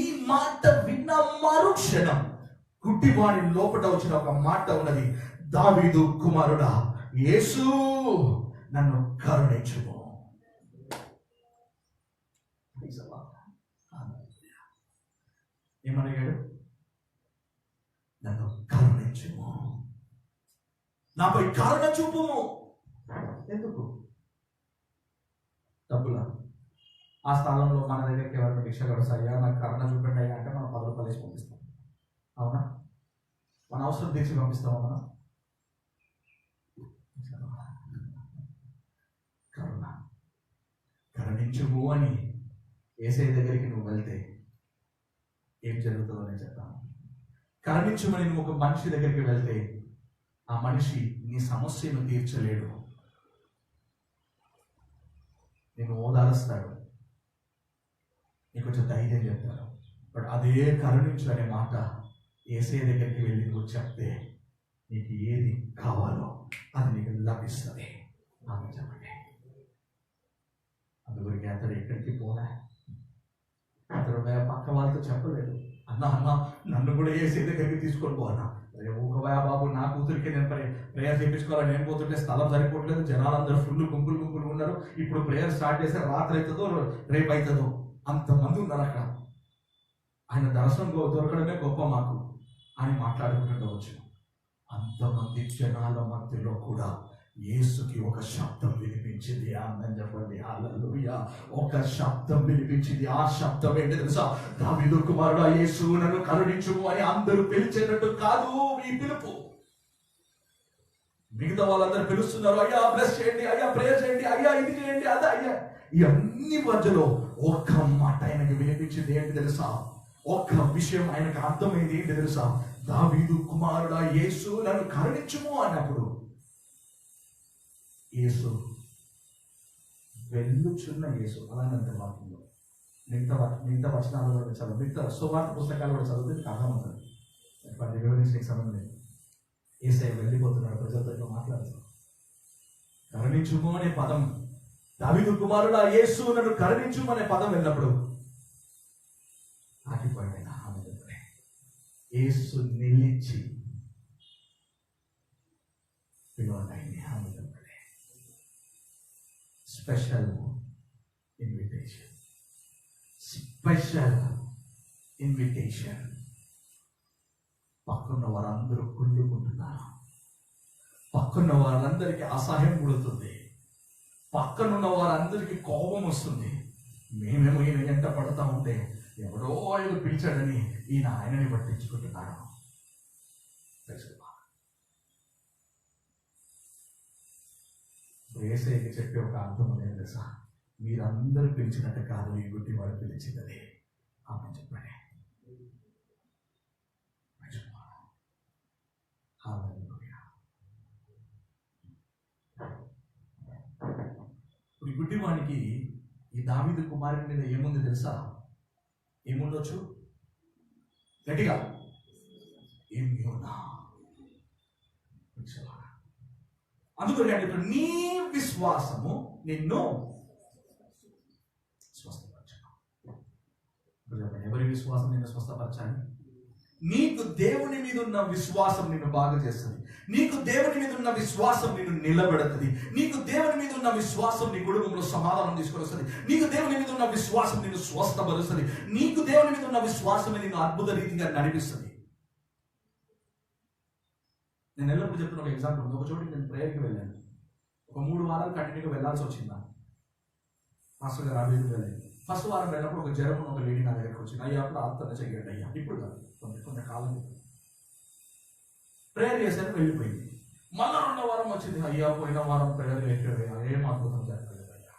ఈ మాట విన్న మరుక్షణం గుడ్డివాడి లోపల వచ్చిన ఒక మాట ఉన్నది, దావీదు కుమారుడా యేసు నన్ను కరుణించుము. ఏమడిగాడు? నన్ను కరుణించుము, నాపై కరుణ చూపుము. ఎందుకు? డబ్బులా? ఆ స్థలంలో మన దగ్గరికి ఎవరైనా భిక్ష కడసాయ్యా నాకు కరుణ చూపండి అయ్యా అంటే మనం 10 రూపాయలు వేసి పంపిస్తాం. అవునా? మన అవసరం తీర్చి పంపిస్తామా మనం? కరుణించుము అని యేసయ్య దగ్గరికి నువ్వు వెళ్తే ఏం జరుగుతుందో నేను చెప్తాను. కరుణించుమని నువ్వు ఒక మనిషి దగ్గరికి వెళ్తే ఆ మనిషి నీ సమస్యను తీర్చలేడు, నేను ఓదారుస్తాడు, నీకు కొంచెం ధైర్యం చెప్తాడు. బట్ అదే కరుణించు అనే మాట యేసయ్య దగ్గరికి వెళ్ళి నువ్వు చెప్తే నీకు ఏది కావాలో అది నీకు లభిస్తుంది. ఆమె చెప్పండి. అందుగురికి అతడు ఎక్కడికి పోలే. అతడు పక్క వాళ్ళతో చెప్పలేదు, అన్న నన్ను కూడా యేసయ్య దగ్గరికి తీసుకొని పోనా. ఊకవయా బాబు, నా కూతురికి నేను ప్రేయర్ చేయించుకోవాలి, నేను పోతుంటే స్థలం సరిపోవట్లేదు, జనాలందరూ ఫుల్ గుంపులు ఉన్నారు, ఇప్పుడు ప్రేయర్ స్టార్ట్ చేస్తే రాత్రి అవుతుందో రేపు అవుతుందో, అంతమంది ఉన్నారు అక్కడ, ఆయన దర్శనం దొరకడమే గొప్ప మాకు అని మాట్లాడుకుంటుండవచ్చు. అంతమంది జనాల మధ్యలో కూడా యేసుకి ఒక శబ్దం వినిపించింది. ఆమె చెప్పండి హల్లెలూయా. ఒక శబ్దం వినిపించింది. ఆ శబ్దం ఏంటి తెలుసా? దావీదు కుమారుడా యేసు నన్ను కరుణించుము అని అందరూ పిలిచేటట్టు కాదు ఈ పిలుపు. మిగతా వాళ్ళందరూ పిలుస్తున్నారు, అయ్యా బ్లెస్ చేయండి, అయ్యా ప్రేయర్ చేయండి, అయ్యా ఇది చేయండి, అదే అయ్యా. ఈ అన్ని మధ్యలో ఒక్క మాట ఆయనకి వినిపించింది. ఏంటి తెలుసా? ఒక్క విషయం ఆయనకు అర్థమైంది. ఏంటి తెలుసా? దావీదు కుమారుడా యేసు నన్ను కరుణించుము అన్నప్పుడు యేసు వెళ్ళుచున్న యేసు అలానంత వాక్యంలో మిగతా వచనాలు కూడా చదువు, మిగతా సువార్త పుస్తకాలు కూడా చదివితే మీకు అర్థమవుతుంది. వాటిని వివరించడానికి సమయం లేదు. యేసయ్య వెళ్ళిపోతున్నాడు, ప్రజలతో మాట్లాడుతున్నాడు. కరుణించుము అనే పదం, దావీదు కుమారుడా యేసు నన్ను కరుణించుము అనే పదం విన్నప్పుడు ఆగిపోయిన ఆమె యేసు నిలిచి పిలవండి. ఆమె స్పెషల్ ఇన్విటేషన్, స్పెషల్ ఇన్విటేషన్. పక్కన్న వారందరూ కుళ్ళుకుంటున్నారు, పక్కన్న వారందరికీ అసహ్యం పుడుతుంది, పక్కనున్న వారందరికీ కోపం వస్తుంది. మేమేమో ఈయన ఎంట పడతా ఉంటే ఎవడో ఆయన పిలిచాడని ఈయన ఆయనని పట్టించుకుంటున్నాడు. యేసయ్యకి చెప్పే ఒక అర్థం లేదు తెలుసా, మీరందరూ పిలిచినట్టు కాదు ఈ గుడ్డి వాడు పిలిచినది. ఆమె చెప్పండి. ఈ గుడ్డివానికి ఈ దావీదు కుమారుని మీద ఏముంది తెలుసా? ఏముండొచ్చు? గట్టిగా అందుకని నీ విశ్వాసము నిన్ను స్వస్థపరచను. ఎవరి విశ్వాసం నిన్ను స్వస్థపరచాలి? నీకు దేవుని మీద ఉన్న విశ్వాసం నిన్ను బాగా చేస్తుంది. నీకు దేవుని మీద ఉన్న విశ్వాసం నిన్ను నిలబెడుతుంది. నీకు దేవుని మీద ఉన్న విశ్వాసం నీ కుటుంబంలో సమాధానం తీసుకొని వస్తుంది. నీకు దేవుని మీద ఉన్న విశ్వాసం నిన్ను స్వస్థపరుస్తుంది. నీకు దేవుని మీద ఉన్న విశ్వాసం నిన్ను అద్భుత రీతిగా నడిపిస్తుంది. నేను ఎల్లప్పుడు చెప్తున్న ఒక ఎగ్జాంపుల్ ఉంది. ఒక చోటికి నేను ప్రేయర్కి వెళ్ళాను. ఒక 3 వారాలు కంటిన్యూగా వెళ్ళాల్సి వచ్చింది. మాస్టర్ గారు అభివృద్ధి వెళ్ళాను. ఫస్ట్ వారం వెళ్ళినప్పుడు ఒక జ్వరం ఒక లేడీ నా దగ్గరకు వచ్చింది. అయ్యా ప్రార్థన చెయ్యండి అయ్యా. ఇప్పుడు కాదు, కొంతకాలం ప్రేయర్ చేశాను, వెళ్ళిపోయింది. మళ్ళా 2వ వారం వచ్చింది. అయ్యా పోయిన వారం ప్రేయర్ చేశాడు, ఏం అద్భుతం జరగలేదు అయ్యా.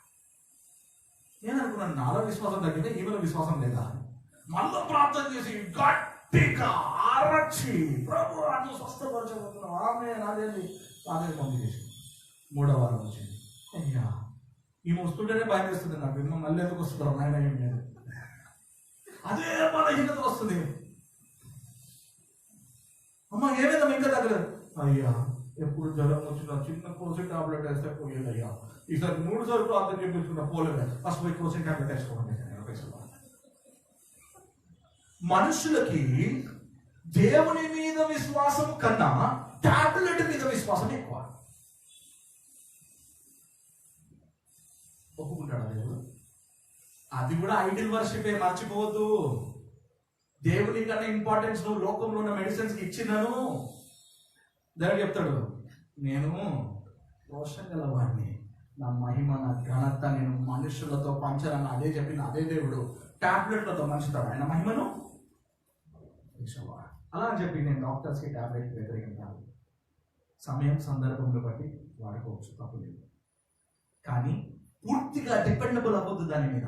నేను అనుకున్నాను నాలో విశ్వాసం తగ్గితే ఈమెలో విశ్వాసం లేదా. మళ్ళీ ప్రార్థన చేసి గట్టిగా అరచి ప్రభు అటు స్వస్థపరచబోతున్నాం ఆమె నాదేది అదే పంపించేసి 3వ వారం వచ్చింది. అయ్యా ఈమె వస్తుంటేనే భయం వేస్తుంది నాకు. ఇమ్మ మళ్ళీ ఎందుకు వస్తున్నారు నాయన ఏం లేదు. అదే బలహీనత వస్తుంది. అమ్మ ఏమైనా ఇంకా తగ్గలేదు. అయ్యా ఎప్పుడు జ్వరం వచ్చినా చిన్న క్రోసిన్ టాబ్లెట్ వేస్తే పోయేది అయ్యా. ఈసారి 3 సార్లు ప్రార్థన చేయించుకున్నా పోలేదు. ఫస్ట్ పోయి క్రోసిన్ టాబ్లెట్ వేసుకోండి. మనుషులకి దేవుని మీద విశ్వాసం కన్నా టాబ్లెట్ మీద విశ్వాసం ఎక్కువ. ఒప్పుకుంటాడా దేవుడు? అది కూడా ఐడిల్ వర్షిపే, మర్చిపోవద్దు. దేవుని కన్నా ఇంపార్టెన్స్ నువ్వు లోకంలో ఉన్న మెడిసిన్స్ ఇచ్చినాను. దేవుడు చెప్తాడు నేను రోషం గలవాడిని, నా మహిమ నా ఘనత నేను మనుషులతో పంచాలని అదే చెప్పిన అదే దేవుడు టాబ్లెట్లతో పంచుతాడు ఆయన మహిమను. అలా అని చెప్పి నేను డాక్టర్స్కి టాబ్లెట్ వ్యతిరేకించాను. సమయం సందర్భంలో బట్టి వాడుకోవచ్చు, తప్పలేదు. కానీ పూర్తిగా డిపెండబుల్ అవ్వద్దు దాని మీద.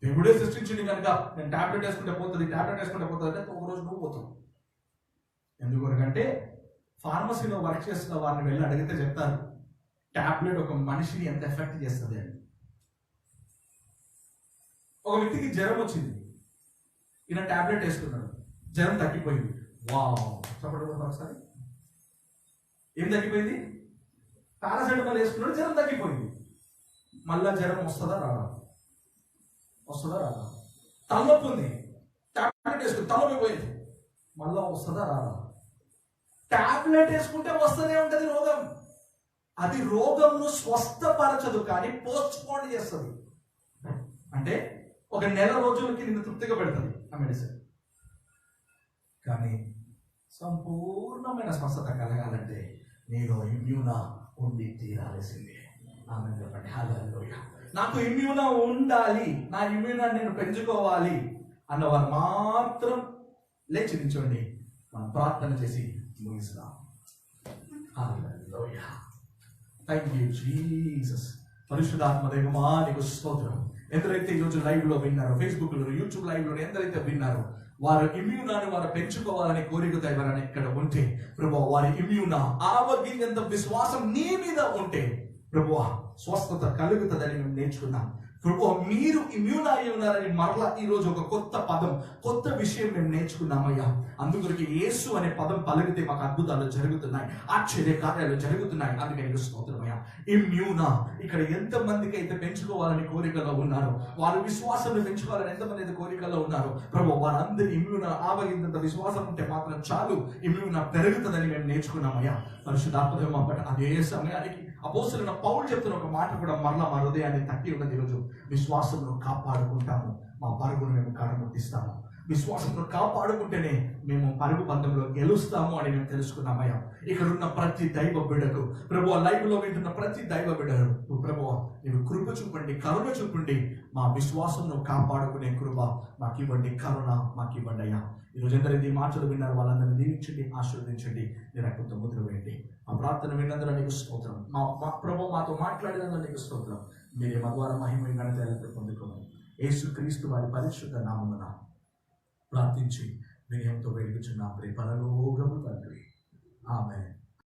దేవుడే సృష్టించింది కనుక నేను టాబ్లెట్ వేసుకుంటే పోతుంది అంటే ఒక రోజు నువ్వు పోతావు. ఎందుకంటే ఫార్మసీలో వర్క్ చేస్తున్న వారిని వెళ్ళి అడిగితే చెప్తారు టాబ్లెట్ ఒక మనిషిని ఎంత ఎఫెక్ట్ చేస్తుంది అని. ఒక వ్యక్తికి జ్వరం వచ్చింది, ఈయన టాబ్లెట్ వేసుకున్నాడు, జ్వరం తగ్గిపోయింది. వావ్ చెప్పండి ఒకసారి. ఏం తగ్గిపోయింది? పారాసెటమాల్ వేసుకున్నాడు, జ్వరం తగ్గిపోయింది. మళ్ళా జ్వరం వస్తుందా రాదా? తలనొప్పి ఉంది, టాబ్లెట్ వేసుకుని తలనొప్పి పోయింది, మళ్ళా వస్తుందా రాదా? టాబ్లెట్ వేసుకుంటే వస్తూనే ఉంటుంది రోగం. అది రోగంను స్వస్థపరచదు కానీ పోస్ట్ పోన్ చేస్తుంది. అంటే ఒక నెల రోజులకి నిన్ను తృప్తిగా పెడుతుంది ఆ మెడిసిన్. కానీ సంపూర్ణమైన స్వస్థత కలగాలంటే నీలో ఇమ్యూనా ఉండి తీరాల్సిందే. ఆమె చెప్పండి హల్లెలూయా. నాకు ఇమ్యూనా ఉండాలి, నా ఇమ్యూనా నేను పెంచుకోవాలి అన్నవారు మాత్రం లేచి నిల్చోండి, మనం ప్రార్థన చేసి ముగిస్తాం. హల్లెలూయా. Thank you Jesus. పరిశుద్ధాత్మ దైవమా నీకు స్తోత్రం. ఎందరైతే ఈరోజు లైవ్ లో విన్నారో, ఫేస్బుక్ లో, యూట్యూబ్ లైవ్ లో ఎందరైతే విన్నారో వారు ఇమ్యూనాన్ని వారు పెంచుకోవాలని కోరిక దైవాలని ఇక్కడ ఉంటే ప్రభువా, వారి ఇమ్యూనా ఆవగింజంత విశ్వాసం నీ మీద ఉంటే ప్రభువా స్వస్థత కలుగుతుందని మేము నేర్చుకున్నాం. ప్రభు మీరు ఇమ్యూన్ అయి ఉన్నారని మరలా ఈ రోజు ఒక కొత్త పదం, కొత్త విషయం మేము నేర్చుకున్నామయ్యా. అందుకొరకు యేసు అనే పదం పలికితే మాకు అద్భుతాలు జరుగుతున్నాయి, ఆశ్చర్య కార్యాలు జరుగుతున్నాయి. అందుకే నీకు స్తోత్రమయ్యా. ఇమ్యూనా ఇక్కడ ఎంతమందికి అయితే పెంచుకోవాలని కోరికలో ఉన్నారో, వారు విశ్వాసాన్ని పెంచుకోవాలని ఎంతమంది అయితే కోరికలో ఉన్నారో ప్రభు, వారందరి ఇమ్యూనా ఆవగింత విశ్వాసం ఉంటే మాత్రం చాలు, ఇమ్యూనా పెరుగుతుందని మేము నేర్చుకున్నామయ్యా. పరిశుద్ధాత్మ అదే సమయానికి అపోస్తలుడైన పౌలు చెప్తున్న ఒక మాట కూడా మరలా మా హృదయాన్ని తట్టి ఉన్నది. ఈరోజు విశ్వాసంలో కాపాడుకుంటాము, మా పరుగును మేము కడముట్టిస్తాము. విశ్వాసంలో కాపాడుకుంటేనే మేము పరుగు పందెంలో గెలుస్తాము అని మేము తెలుసుకున్నామయ్యా. ఇక్కడ ఉన్న ప్రతి దైవ బిడ్డకు ప్రభువా, లైవ్ లో వింటున్న ప్రతి దైవ బిడ్డకు ప్రభువా నీవు కృప చూపండి, కరుణ చూపండి. మా విశ్వాసంలో కాపాడుకునే కృప మాకు ఇవ్వండి, కరుణ మాకు ఇవ్వండి అయ్యా. ఈరోజు ఎందరైతే ఈ మాటలు విన్నారు వాళ్ళందరినీ దీవించండి, ఆశీర్వదించండి. నేను అక్కడ ముద్ర వేయండి. మా ప్రార్థన విన్నందుకు నీకు స్తోత్రం. మా ప్రభు మాతో మాట్లాడినందుకు నీకు స్తోత్రం. మీరే మా ద్వారా మహిమ ఘనత పొందుకోమని యేసుక్రీస్తు వారి పరిశుద్ధ నామమున ప్రార్థించి వినయంతో వేడుచున్నాం. పరలోకము తండ్రి, ఆమేన్.